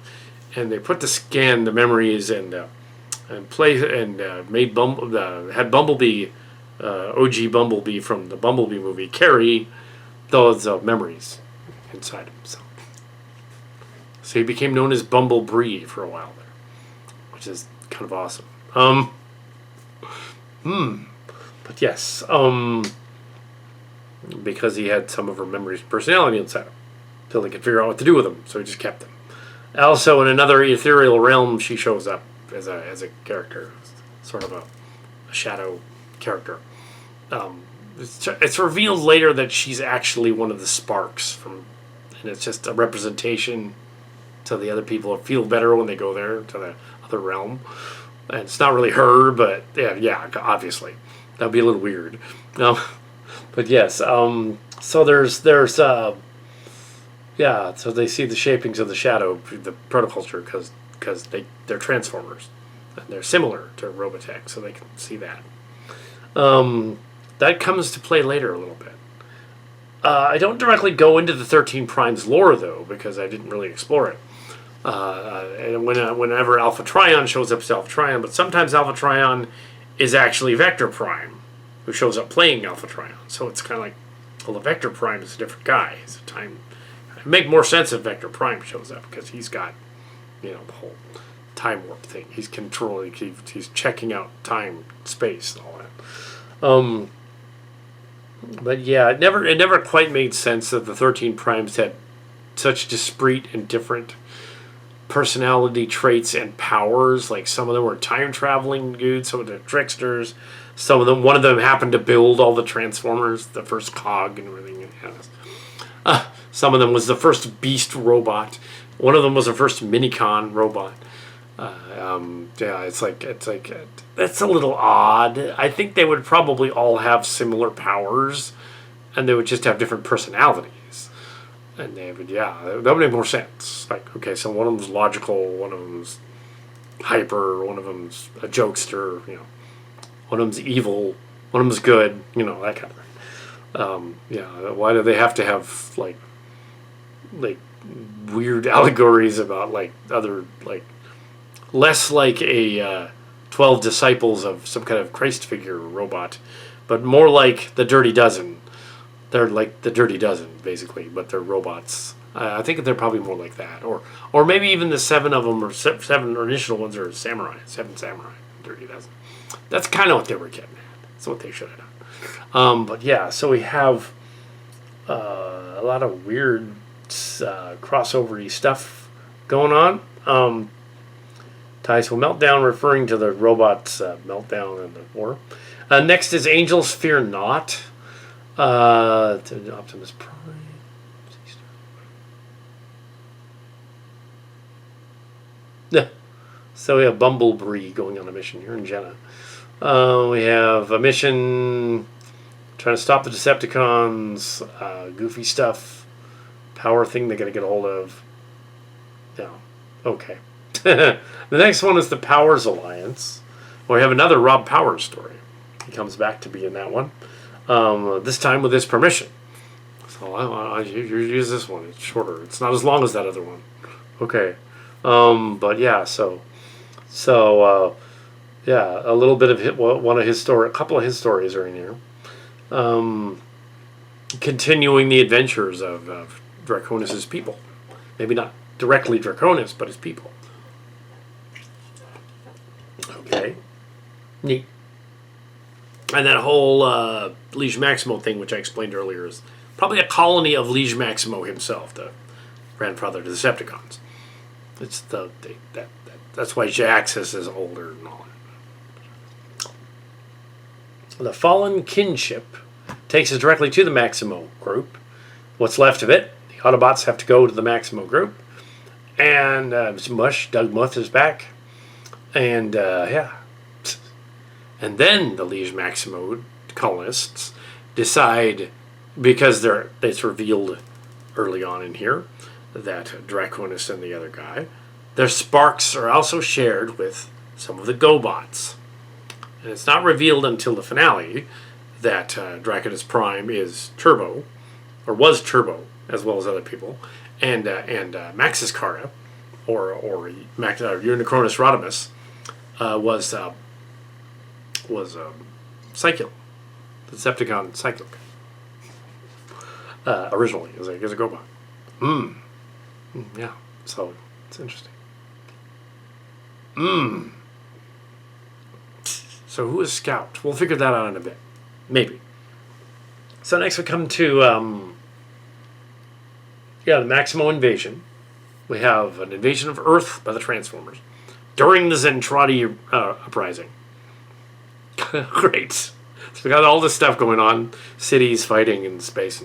and they put the memories and made had Bumblebee, OG Bumblebee from the Bumblebee movie, carry those memories inside him. So he became known as Bumblebee for a while there, which is kind of awesome. But yes, because he had some of her memories and personality inside him, until they could figure out what to do with them, so he just kept them. Also, in another ethereal realm, she shows up as a character, sort of a shadow character. It's revealed later that she's actually one of the sparks from, and it's just a representation to the other people who feel better when they go there to the other realm. And it's not really her, but yeah, obviously that'd be a little weird. But yes, so there's yeah, so they see the shapings of the shadow, the protoculture, because they're transformers, and they're similar to Robotech, so they can see that. That comes to play later a little bit. I don't directly go into the 13 Primes lore, though, because I didn't really explore it. And whenever Alpha Trion shows up, it's Alpha Trion, but sometimes Alpha Trion is actually Vector Prime, who shows up playing Alpha Trion. So it's kind of like, well, the Vector Prime is a different guy. He's a time. It'd make more sense if Vector Prime shows up, because he's got, the whole time warp thing. He's controlling. He's checking out time, space, and all that. But yeah, it never quite made sense that the 13 Primes had such discrete and different personality traits and powers. Like, some of them were time traveling dudes, some of them tricksters, one of them happened to build all the Transformers, the first cog and everything. Some of them was the first beast robot. One of them was the first Minicon robot. Yeah, it's like that's a little odd. I think they would probably all have similar powers, and they would just have different personalities. And they would, that would make more sense. Like, okay, so one of them's logical, one of them's hyper, one of them's a jokester, one of them's evil, one of them's good, that kind of thing. Why do they have to have like weird allegories about other less like a 12 disciples of some kind of Christ figure robot, but more like the Dirty Dozen. They're like the Dirty Dozen, basically, but they're robots. I think they're probably more like that. Or maybe even the 7 of them, or 7 initial ones are samurai. 7 samurai, Dirty Dozen. That's kind of what they were getting at. That's what they should have done. But yeah, so we have a lot of weird crossover-y stuff going on. Ties to a meltdown, referring to the robot's meltdown in the war. Next is Angels Fear Not. To Optimus Prime. Yeah. So we have Bumblebee going on a mission here in Jenna. We have a mission trying to stop the Decepticons. Goofy stuff. Power thing they got to get a hold of. Yeah. Okay. The next one is the Powers Alliance. We have another Rob Powers story. He comes back to be in that one. This time with his permission. So I use this one. It's shorter. It's not as long as that other one. Okay. But yeah, yeah, a little bit of a couple of his stories are in here. Continuing the adventures of Draconis' people. Maybe not directly Draconis, but his people. Okay. Neat. And that whole Liege Maximo thing, which I explained earlier, is probably a colony of Liege Maximo himself, the grandfather to the Decepticons. It's that's why Jaxus is older and all that. The Fallen Kinship takes us directly to the Maximo group. What's left of it, the Autobots have to go to the Maximo group, and Doug Muth is back, and yeah. And then the Liege Maximo colonists decide, because it's revealed early on in here that Draconis and the other guy, their sparks are also shared with some of the GoBots. And it's not revealed until the finale that Draconis Prime is Turbo, or was Turbo, as well as other people, and Maxis Carta, or Unicronus Rodimus, was Psychic, the Decepticon Psychic. Originally, as a GoBot. Yeah, so it's interesting. So who is Scout? We'll figure that out in a bit. Maybe. So next we come to, the Maximo invasion. We have an invasion of Earth by the Transformers during the Zentradi uprising. Great. So we got all this stuff going on. Cities fighting in space.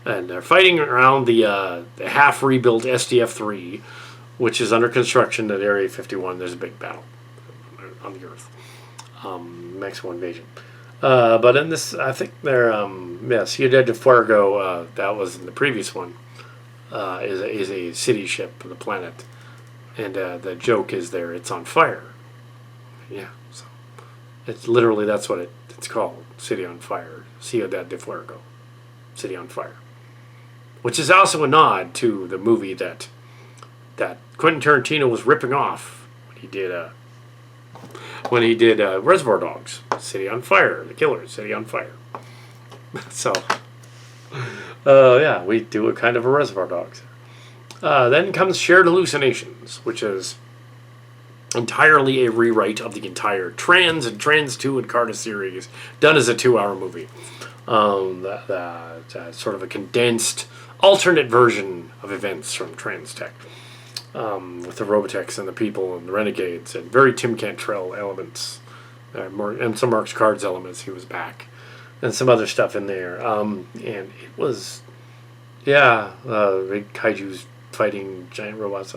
And they're fighting around the half-rebuilt SDF-3, which is under construction at Area 51. There's a big battle on the Earth. Maximo invasion. But in this, I think they're, Ciudad de Fuego, that was in the previous one, is a city ship of the planet. And the joke is there, it's on fire. Yeah, so it's literally, that's what it's called, City on Fire. Ciudad de Fuego, City on Fire. Which is also a nod to the movie that Quentin Tarantino was ripping off when he did Reservoir Dogs, City on Fire, The Killer, City on Fire. So, we do a kind of a Reservoir Dogs. Then comes Shared Hallucinations, which is entirely a rewrite of the entire Trans and Trans 2 and Carta series, done as a 2-hour movie. Sort of a condensed, alternate version of events from Trans Tech. With the Robotechs and the people and the Renegades and very Tim Cantrell elements, and some Mark's Cards elements. He was back, and some other stuff in there. And it was, big kaiju's fighting giant robots.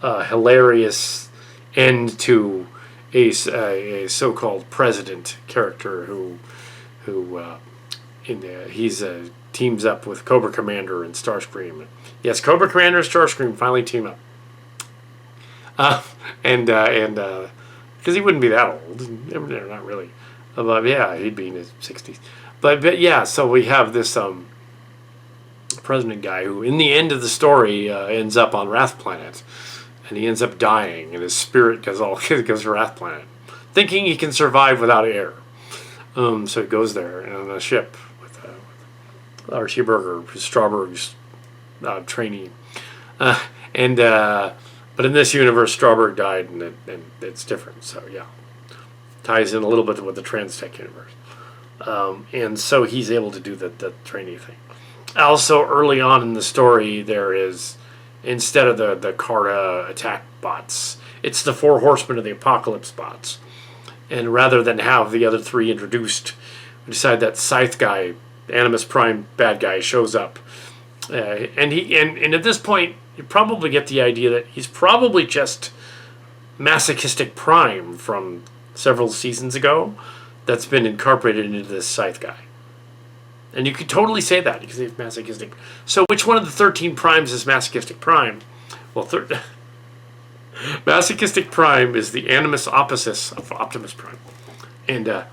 Hilarious end to a so-called president character who he's teams up with Cobra Commander and Starscream. Yes, Cobra Commander and Starscream finally team up. Because he wouldn't be that old. They're not really. But he'd be in his 60s. But so we have this president guy who, in the end of the story, ends up on Wrath Planet. And he ends up dying, and his spirit goes to Wrath Planet, thinking he can survive without air. So he goes there on a ship with Archie Berger, who's Strawberg's trainee. But in this universe, Strawberg died, and it's different. So ties in a little bit with the Trans Tech universe. And so he's able to do the trainee thing. Also, early on in the story, there is, instead of the Carta attack bots, it's the 4 Horsemen of the Apocalypse bots. And rather than have the other 3 introduced, we decide that Scythe guy, Animus Prime bad guy, shows up. And at this point, you probably get the idea that he's probably just Masochistic Prime from several seasons ago that's been incorporated into this Scythe guy. And you could totally say that, because he's masochistic. So which one of the 13 primes is Masochistic Prime? Well, Masochistic Prime is the animus oppositus of Optimus Prime. And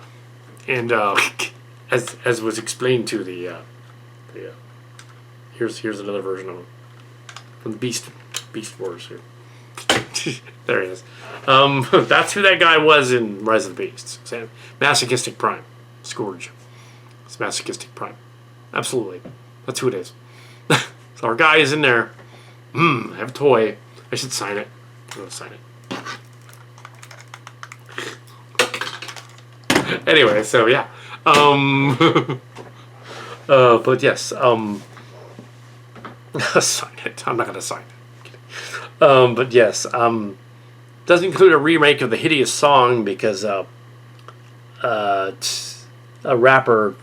as was explained to here's another version of him from the Beast Wars here. There he is. That's who that guy was in Rise of the Beasts. Masochistic Prime. Scourge. It's Masochistic Prime. Absolutely. That's who it is. So our guy is in there. I have a toy. I should sign it. I'm going to sign it. Anyway, so yeah. But yes. Sign it. I'm not going to sign it. But yes. Doesn't include a remake of the hideous song because a rapper,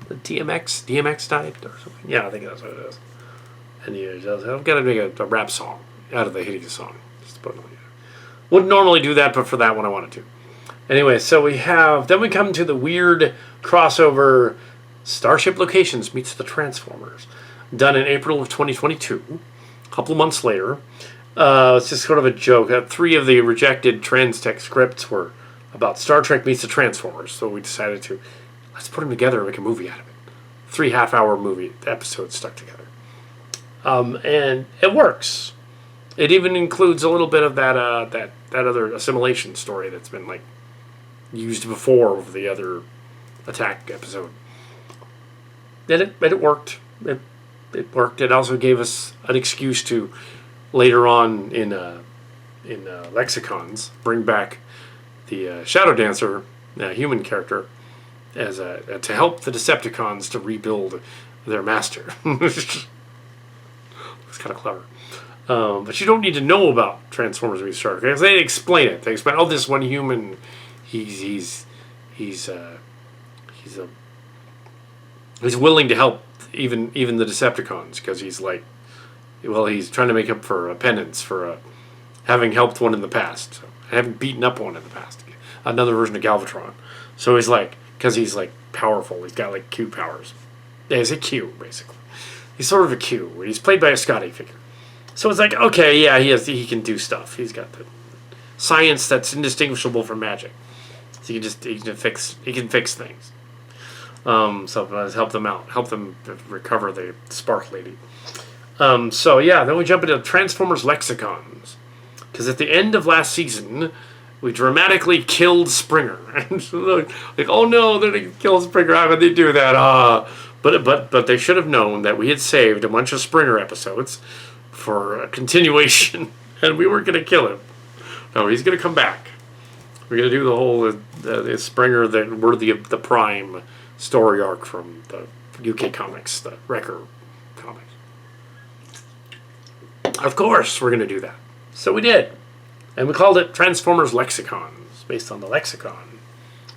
DMX died or something. Yeah, I think that's what it is. And I've got to make a rap song out of the hideous song. Just put it on. Wouldn't normally do that, but for that one I wanted to. Anyway, so we come to the weird crossover Starship Locations meets the Transformers, done in April of 2022. A couple of months later. It's just sort of a joke. 3 of the rejected Trans-Tech scripts were about Star Trek meets the Transformers, so we decided let's put them together and make a movie out of it. 3 half-hour movie episodes stuck together. And it works. It even includes a little bit of that other assimilation story that's been used before with the other attack episode. And it worked. It worked. It also gave us an excuse to later on in lexicons bring back the Shadow Dancer, human character, as to help the Decepticons to rebuild their master. It's kind of clever. But you don't need to know about Transformers Restart because they explain it. They explain, this one human, he's willing to help even the Decepticons because he's trying to make up for a penance for having helped one in the past, so, having beaten up one in the past, another version of Galvatron. So he's because he's powerful. He's got Q powers. Yeah, he's a Q basically. He's sort of a Q. He's played by a Scotty figure. So it's okay, yeah, he can do stuff. He's got the science that's indistinguishable from magic. So he can fix things. So let's help them out, help them recover the Spark Lady. Then we jump into Transformers Lexicons, because at the end of last season, we dramatically killed Springer. And oh no, they're gonna kill Springer. How could they do that? But they should have known that we had saved a bunch of Springer episodes for a continuation, and we weren't gonna kill him. No, he's gonna come back. We're gonna do the whole the Springer, the Worthy of the Prime story arc from the UK comics, the Wrecker comics. Of course, we're gonna do that. So we did, and we called it Transformers Lexicons, based on the Lexicon,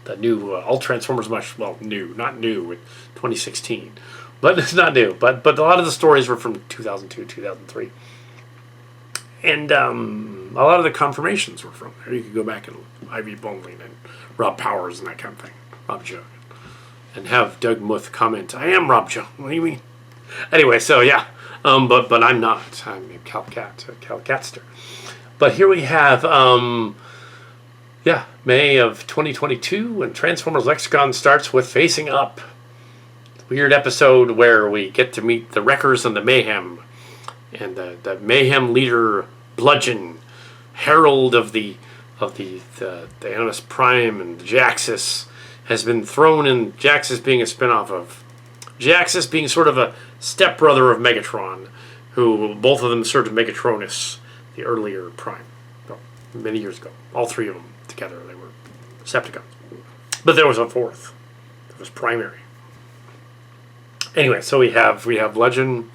the new all Transformers. Not new in 2016, but it's not new. But a lot of the stories were from 2002, 2003. And a lot of the confirmations were from there. You could go back and Ivy Bowling and Rob Powers and that kind of thing. Rob Joe. And have Doug Muth comment, I am Rob Joe. What do you mean? Anyway, so yeah. But I'm not. I'm Cal Catster. But here we have, May of 2022, and Transformers Lexicon starts with Facing Up. Weird episode where we get to meet the Wreckers and the Mayhem. And the Mayhem leader, Bludgeon, herald of the Animus Prime and Jaxus, has been thrown in. Jaxus being a spinoff of Jaxus, being sort of a stepbrother of Megatron, who both of them served Megatronus, the earlier Prime, many years ago. All three of them together, they were Decepticons. But there was a fourth. It was Primary. Anyway, so we have Legend,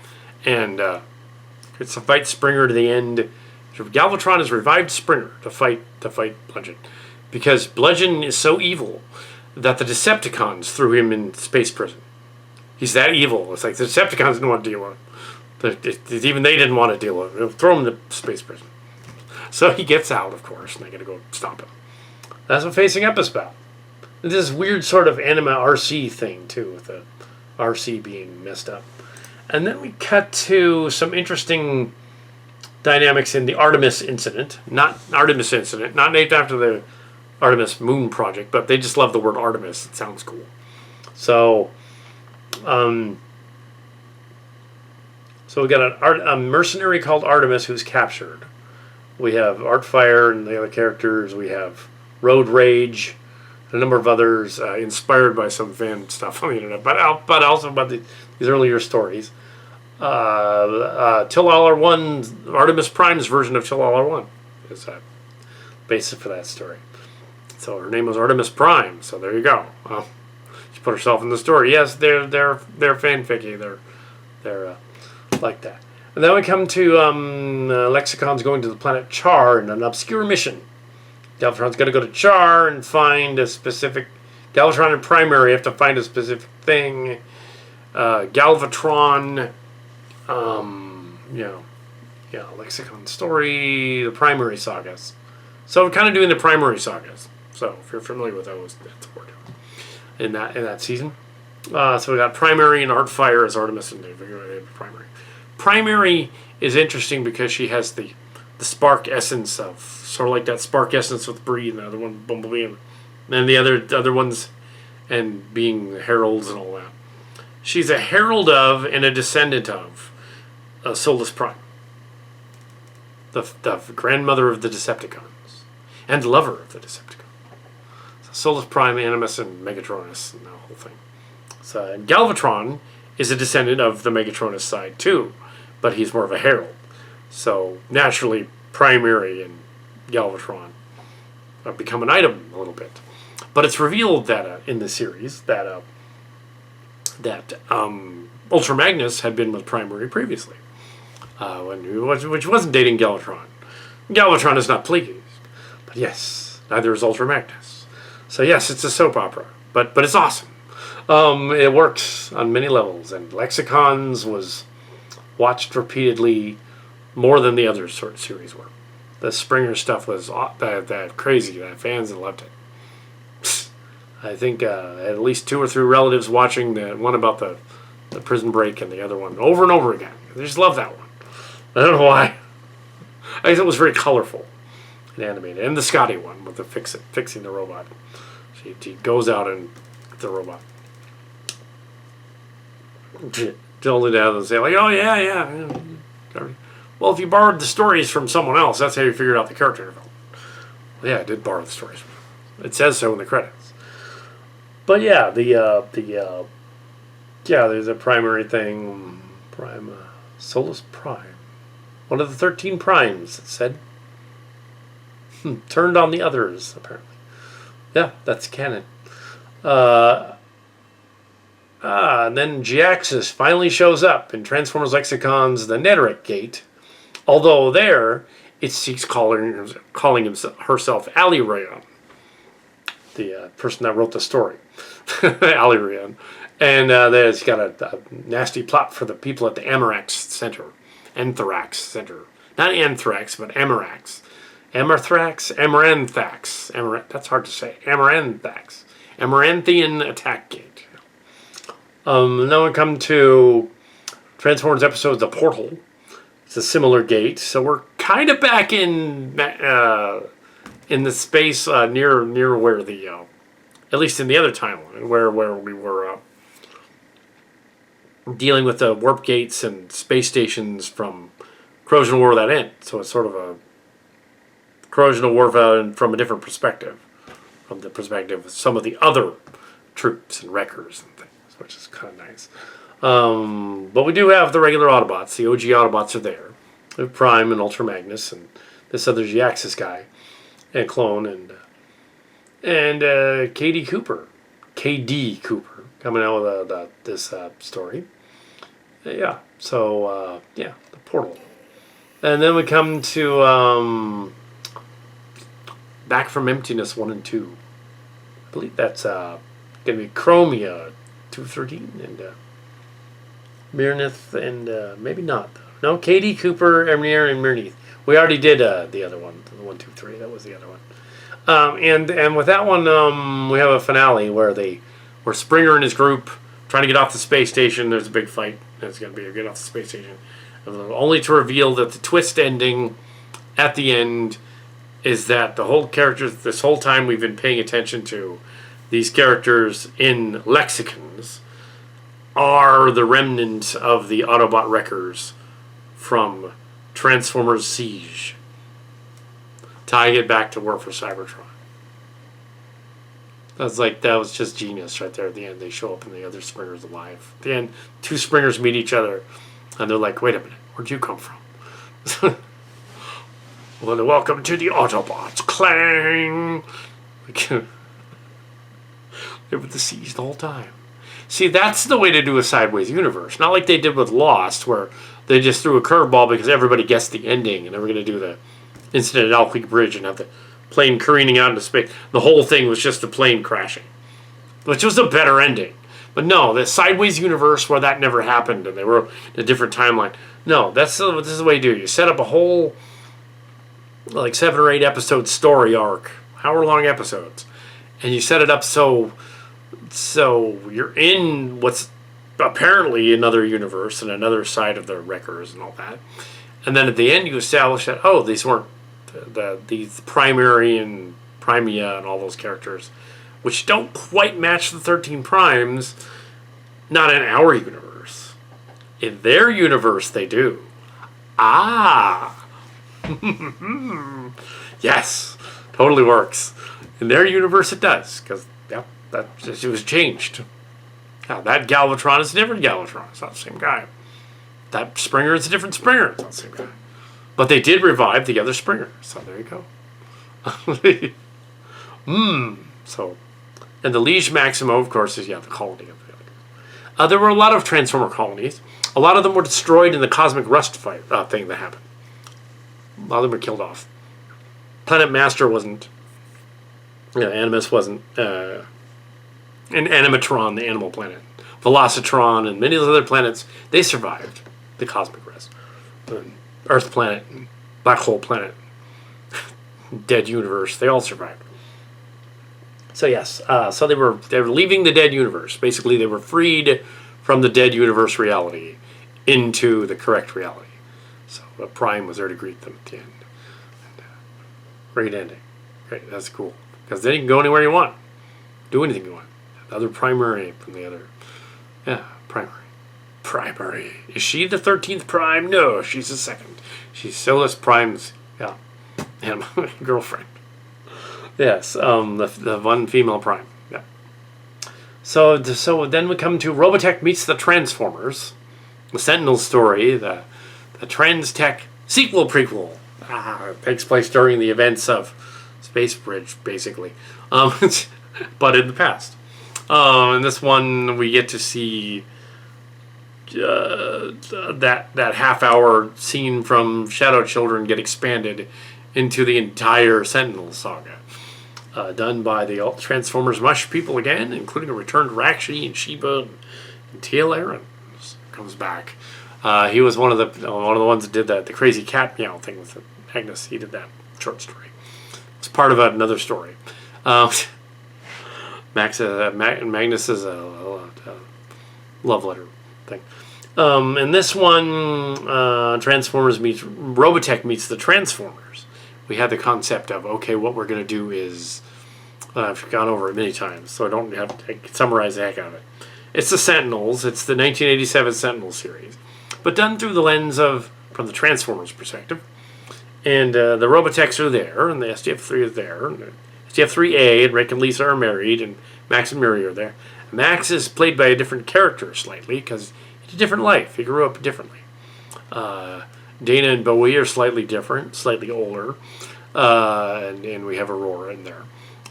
and it's a fight Springer to the end. So Galvatron has revived Springer to fight Bludgeon, because Bludgeon is so evil that the Decepticons threw him in space prison. He's that evil. It's the Decepticons didn't want to deal with him. Even they didn't want to deal with him. Throw him in the space prison. So he gets out, of course, and they got to go stop him. That's what Facing Up is about. This weird sort of anima RC thing, too, with the RC being messed up. And then we cut to some interesting dynamics in the Artemis incident. Not named after the Artemis Moon Project, but they just love the word Artemis. It sounds cool. So we got a mercenary called Artemis who's captured. We have Artfire and the other characters. We have Road Rage, and a number of others inspired by some fan stuff on the internet, but also about these earlier stories. Till All Are One, Artemis Prime's version of Till All Are One is a basis for that story. So her name was Artemis Prime. So there you go. She put herself in the story. Yes, they're fanficky. They're like that. And then we come to Lexicons going to the planet Char in an obscure mission. Galvatron's got to go to Char and find a specific. Galvatron and Primary have to find a specific thing. Galvatron. Lexicon story, the Primary sagas. So we're kind of doing the Primary sagas. So if you're familiar with those, that's what we're doing in that season. So we got Primary and Artfire as Artemis and Primary. Primary is interesting because she has the spark essence of sort of like that spark essence with Bree and the other one Bumblebee and the other ones, and being heralds and all that. She's a herald of and a descendant of Solus Prime, the grandmother of the Decepticons and lover of the Decepticons. So Solus Prime, Animus, and Megatronus, and the whole thing. So and Galvatron is a descendant of the Megatronus side too, but he's more of a herald. So naturally, Primary and Galvatron become an item a little bit. But it's revealed that in the series that Ultra Magnus had been with Primary previously, which wasn't dating Galvatron. Galvatron is not pleased, but yes, neither is Ultra Magnus. So yes, it's a soap opera, but it's awesome. It works on many levels, and Lexicons was watched repeatedly more than the other sort of series were. The Springer stuff was that crazy. That fans loved it. I think at least 2 or 3 relatives watching the one about the prison break and the other one over and over again. They just love that one. I don't know why. I think it was very colorful and animated. And the Scotty one with the fixing the robot. She goes out and the robot. Only to have them say like, oh yeah. Well, if you borrowed the stories from someone else, that's how you figured out the character development. Well, yeah, I did borrow the stories. It says so in the credits. But yeah, there's a primary thing. Solus Prime. One of the 13 primes, it said. Turned on the others, apparently. Yeah, that's canon. And then G-Axis finally shows up in Transformers Lexicon's The Netherrick Gate. Although there, she's calling herself Alirayan, the person that wrote the story. Alirayan. And she's got a nasty plot for the people at the Amarax Center. Anthrax Center. Not Anthrax, but Amarax. Amarthrax? Amaranthax. That's hard to say. Amaranthax. Amaranthian Attack Gate. Now we come to Transformers episode The Portal. It's a similar gate. So we're kind of back in the space near where the... at least in the other timeline, where we were dealing with the warp gates and space stations from Corrosion of War Without End. So it's sort of a Corrosion of War from a different perspective. From the perspective of some of the other troops and wreckers and things, which is kind of nice. But we do have the regular Autobots. The OG Autobots are there. We have Prime and Ultra Magnus and this other G-Axis guy and Clone and KD Cooper coming out with this story. So the Portal. And then we come to Back from Emptiness 1 and 2. I believe that's going to be Chromia 213 and Mirnith and maybe not. No, KD Cooper, Emir, and Mirnith. We already did the other one, the 1, 2, 3. That was the other one. And with that one, we have a finale where Springer and his group trying to get off the space station. There's a big fight. It's going to be a get off the space station, only to reveal that the twist ending at the end is that the whole characters this whole time we've been paying attention to these characters in lexicons are the remnants of the Autobot wreckers from Transformers Siege, tying it back to War for Cybertron. That was just genius right there at the end. They show up and the other Springer's alive. At the end, 2 Springers meet each other and they're like, wait a minute, where'd you come from? Well, welcome to the Autobots. Clang! They were the Siege the whole time. See, that's the way to do a sideways universe. Not like they did with Lost, where they just threw a curveball because everybody guessed the ending and they were going to do the incident at Owl Creek Bridge and have the plane careening out into space. The whole thing was just the plane crashing, which was a better ending. But no, the sideways universe where that never happened and they were in a different timeline. No, this is the way you do it. You set up a whole 7 or 8 episode story arc, hour-long episodes, and you set it up so you're in what's apparently another universe and another side of the wreckers and all that. And then at the end you establish that, these weren't these Primary and Primia and all those characters, which don't quite match the 13 Primes, not in our universe. In their universe, they do. Yes, totally works. In their universe, it does, because it was changed. Now, that Galvatron is a different Galvatron. It's not the same guy. That Springer is a different Springer. It's not the same guy. But they did revive the other Springer, so there you go. So, and the Liege Maximo, of course, is the colony of the. There were a lot of Transformer colonies. A lot of them were destroyed in the cosmic rust fight thing that happened. A lot of them were killed off. Planet Master wasn't. Animus wasn't. And Animatron, the animal planet, Velocitron, and many of those other planets, they survived the cosmic rust. Earth planet, Black Hole planet, Dead Universe, they all survived. So yes, so they were leaving the Dead Universe. Basically, they were freed from the Dead Universe reality into the correct reality. So Prime was there to greet them at the end. And, great ending. Great, that's cool. Because then you can go anywhere you want, do anything you want. The other primary from the other, primary. Primary. Is she the 13th Prime? No, she's the second. She's Solus Prime's, girlfriend. Yes, the one female Prime. Yeah. So then we come to Robotech meets the Transformers, the Sentinel story, the Trans-Tech sequel prequel. It takes place during the events of Space Bridge, basically, but in the past. In this one, we get to see that half-hour scene from Shadow Children get expanded into the entire Sentinel saga. Done by the Transformers Mush people again, including a returned Rakshi and Sheba and Teal Aaron comes back. He was one of the ones that did the crazy cat meow thing with Magnus. He did that short story. It's part of another story. Magnus is a love letter thing. In this one, Transformers meets Robotech meets the Transformers. We had the concept of, okay, what we're going to do is, I've gone over it many times, so I don't have to summarize the heck out of it. It's the Sentinels. It's the 1987 Sentinel series, but done through the lens from the Transformers perspective. And the Robotechs are there, and the SDF-3 is there, and the SDF-3A and Rick and Lisa are married, and Max and Miri are there. Max is played by a different character slightly, because it's a different life. He grew up differently. Dana and Bowie are slightly different, slightly older, and we have Aurora in there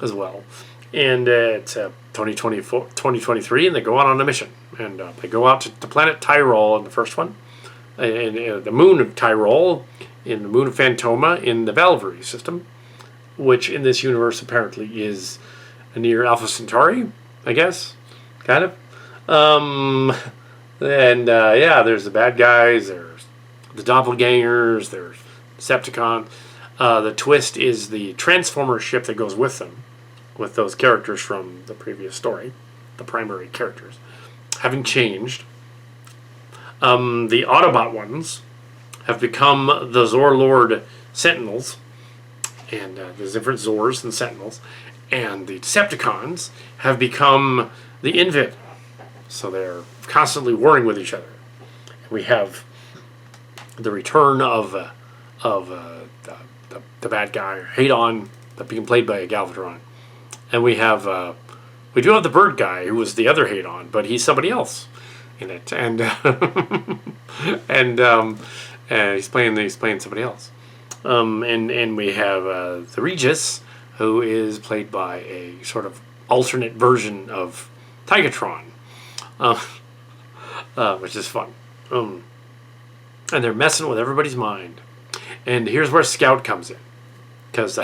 as well. And it's 2023, and they go out on a mission. And they go out to the planet Tyrol in the first one, and the moon of Tyrol, in the moon of Phantoma in the Valkyrie system, which in this universe apparently is near Alpha Centauri, I guess, kind of. There's the bad guys, there's the doppelgangers, there's Decepticons. The twist is the Transformer ship that goes with them, with those characters from the previous story, the primary characters, having changed. The Autobot ones have become the Zor Lord Sentinels, and there's different Zors and Sentinels, and the Decepticons have become the Invid, so they're constantly warring with each other. And we have the return of the bad guy Hadon, that being played by a Galvatron, and we do have the bird guy who was the other Hadon, but he's somebody else in it, and and he's playing somebody else. And we have the Regis, who is played by a sort of alternate version of Tigatron, which is fun. And they're messing with everybody's mind. And here's where Scout comes in, because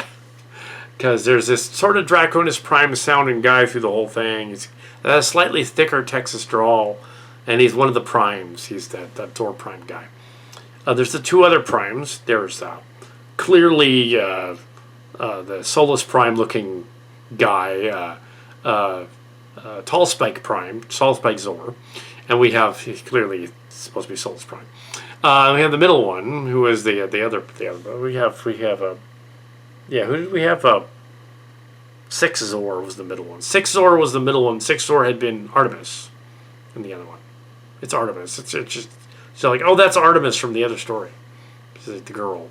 there's this sort of Draconis Prime sounding guy through the whole thing. He's a slightly thicker Texas drawl, and he's one of the Primes. He's that Thor Prime guy. There's the two other Primes. There's clearly the Solus Prime looking guy, Tall Spike Prime, Tall Spike Zor, and we have, he's clearly supposed to be Solus Prime. We have the middle one, who is the other. We have who did we have? Six Zor was the middle one. Six Zor was the middle one. Six Zor had been Artemis in the other one. It's Artemis. It's just so like, oh, that's Artemis from the other story. She's like the girl.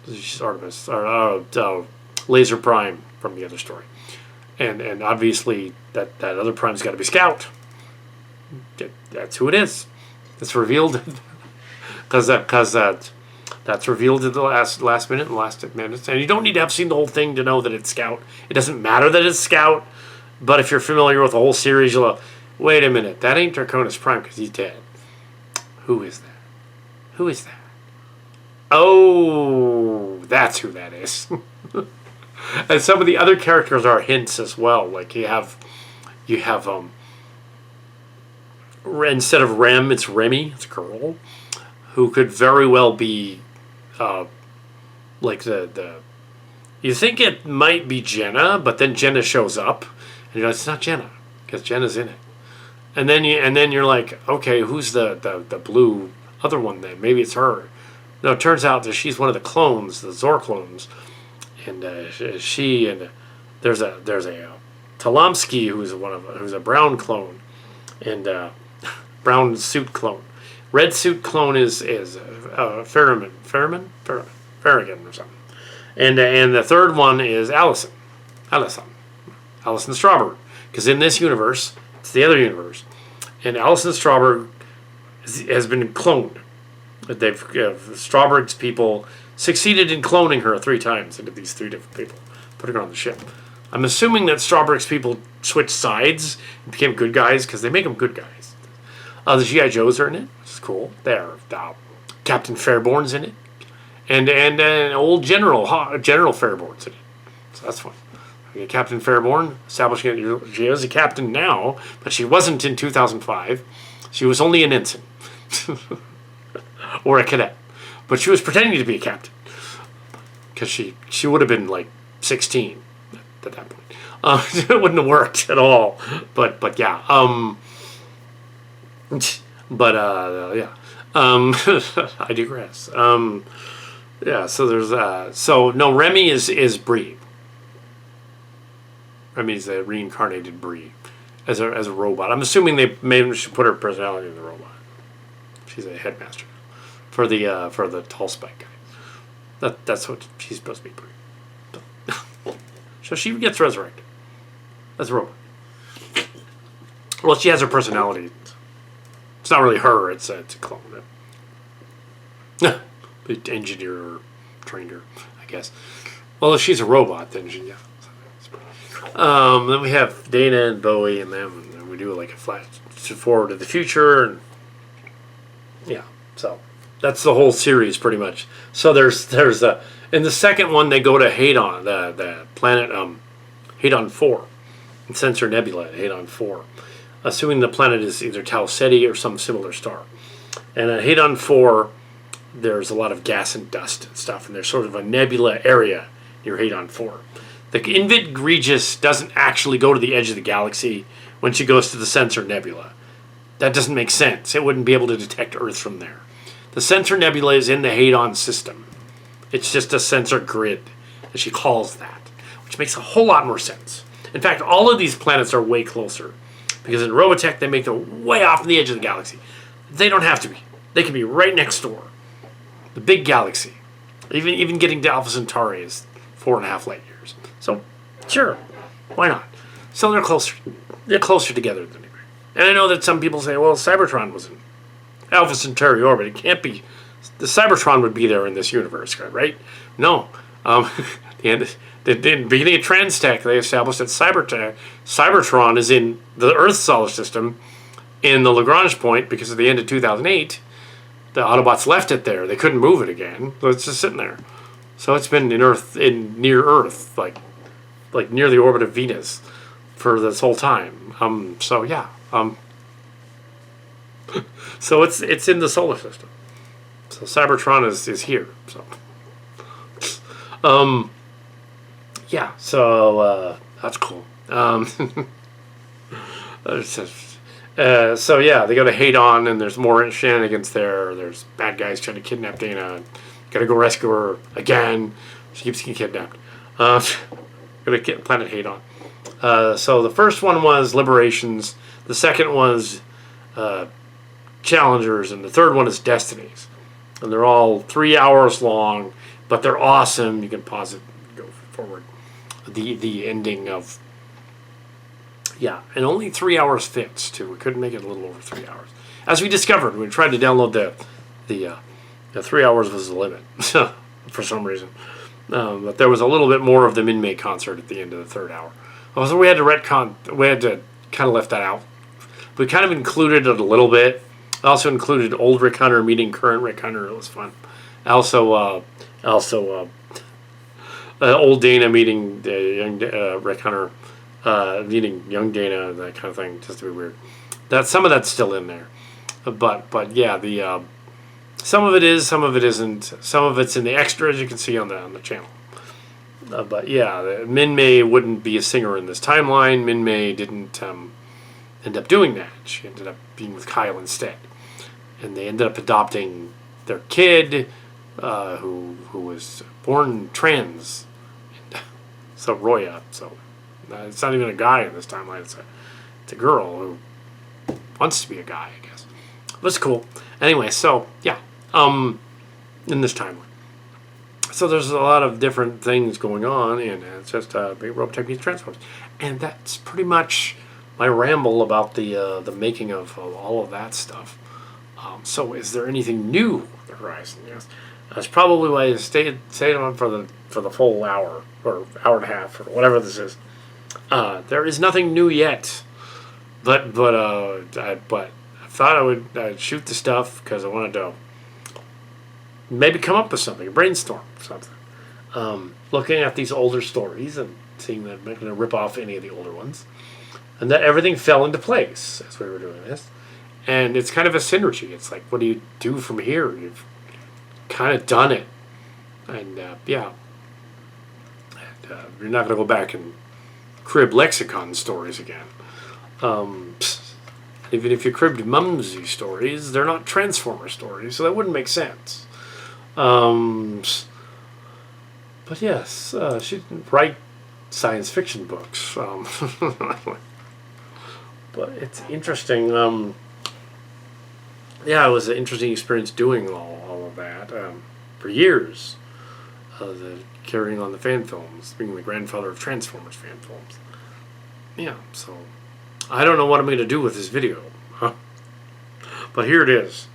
She's Artemis. Laser Prime from the other story. And obviously that other Prime's got to be Scout. That's who it is. It's revealed because That's revealed at the last minute and last minutes. And you don't need to have seen the whole thing to know that it's Scout. It doesn't matter that it's Scout, but if you're familiar with the whole series, you'll go, wait a minute, that ain't Draconis Prime because he's dead. Who is that? Who is that? Oh, that's who that is. And some of the other characters are hints as well. Like you have instead of Rem, it's Remy, it's a girl, who could very well be like the you think it might be Jenna, but then Jenna shows up, and you're like, it's not Jenna because Jenna's in it. And then you're like, okay, who's the blue other one then? Maybe it's her. No, it turns out that she's one of the clones, the Zor clones, and she and there's a Talomsky who's a brown clone, and brown suit clone. Red suit clone is Farrigan or something, and the third one is Allison Strawberry, because in this universe it's the other universe, and Allison Strawberry has been cloned. Strawberry's people succeeded in cloning her 3 times into these 3 different people, putting her on the ship. I'm assuming that Strawberry's people switched sides and became good guys because they make them good guys. The G.I. Joes are in it, which is cool. Captain Fairborn's in it, and an old General Fairborn's in it, so that's fun. Captain Fairborn, establishing that she is a captain now, but she wasn't in 2005. She was only an ensign or a cadet, but she was pretending to be a captain because she would have been like 16 at that point. It wouldn't have worked at all. But yeah. Yeah. I digress. Yeah. So there's no Remy is Bree. Remy's a reincarnated Bree as a robot. I'm assuming they maybe should put her personality in the robot. She's a headmaster for the tall spike guy. That's what she's supposed to be, Bree. So she gets resurrected as a robot. Well, she has her personality. It's not really her. It's a clone. The engineer trained her, I guess. Well, if she's a robot, then she yeah. Then we have Dana and Bowie and them, and we do like a flash forward to the future, and yeah, so that's the whole series pretty much. So there's in the second one they go to Hadon, the planet Hadon 4, and Sensor Nebula at Hadon 4, assuming the planet is either Tau Ceti or some similar star. And at Hadon 4, there's a lot of gas and dust and stuff, and there's sort of a nebula area near Hadon 4. The Invid Regis doesn't actually go to the edge of the galaxy when she goes to the Sensor Nebula. That doesn't make sense. It wouldn't be able to detect Earth from there. The Sensor Nebula is in the Hadon system. It's just a sensor grid, as she calls that, which makes a whole lot more sense. In fact, all of these planets are way closer, because in Robotech they make them way off the edge of the galaxy. They don't have to be. They can be right next door. The big galaxy. Even getting to Alpha Centauri is 4.5 light years. So, sure, why not? So they're closer. They're closer together than they were. And I know that some people say, well, Cybertron was in Alpha Centauri orbit. It can't be. The Cybertron would be there in this universe, right? No. The beginning of Transtech, they established that Cybertron is in the Earth solar system in the Lagrange point because at the end of 2008, the Autobots left it there. They couldn't move it again. So it's just sitting there. So it's been near Earth, like near the orbit of Venus for this whole time. So yeah. So it's in the solar system. So Cybertron is here. So yeah. So that's cool. So yeah, they go to Hadon, and there's more shenanigans there. There's bad guys trying to kidnap Dana. Gotta go rescue her again. She keeps getting kidnapped. Go to planet Hadon. So the first one was Liberations. The second was Challengers, and the third one is Destinies. And they're all 3 hours long, but they're awesome. You can pause it and go forward. The ending of and only 3 hours fits too. We couldn't make it a little over 3 hours. As we discovered, we tried to download the Yeah, 3 hours was the limit for some reason. But there was a little bit more of the Min-May concert at the end of the third hour. So we had to retcon. We had to kind of left that out. We kind of included it a little bit. I also included old Rick Hunter meeting current Rick Hunter. It was fun. Also, old Dana meeting young Rick Hunter, meeting young Dana, that kind of thing, just to be weird. That some of that's still in there, but yeah, the some of it is, some of it isn't. Some of it's in the extras you can see on the channel. But yeah, Min-May wouldn't be a singer in this timeline. Min-May didn't end up doing that. She ended up being with Kyle instead, and they ended up adopting their kid, who was born trans. So Roya, so it's not even a guy in this timeline. It's a girl who wants to be a guy, I guess. But it's cool. Anyway, so yeah, in this timeline. So there's a lot of different things going on, and it's just Robotech meets Transformers, and that's pretty much my ramble about the making of all of that stuff. So is there anything new on the horizon? Yes, that's probably why I stayed on for the full hour or hour and a half or whatever this is. There is nothing new yet, but I thought I'd shoot the stuff because I wanted to maybe come up with something, brainstorm something. Looking at these older stories and seeing that I'm not going to rip off any of the older ones, and that everything fell into place as we were doing this. And it's kind of a synergy. It's like, what do you do from here? You've kind of done it, and yeah, and, you're not going to go back and crib lexicon stories again. Even if you cribbed Mumsy stories, they're not Transformer stories, so that wouldn't make sense. But yes, she didn't write science fiction books. But it's interesting. Yeah, it was an interesting experience doing all of that for years. Carrying on the fan films, being the grandfather of Transformers fan films. Yeah, so I don't know what I'm going to do with this video. But here it is.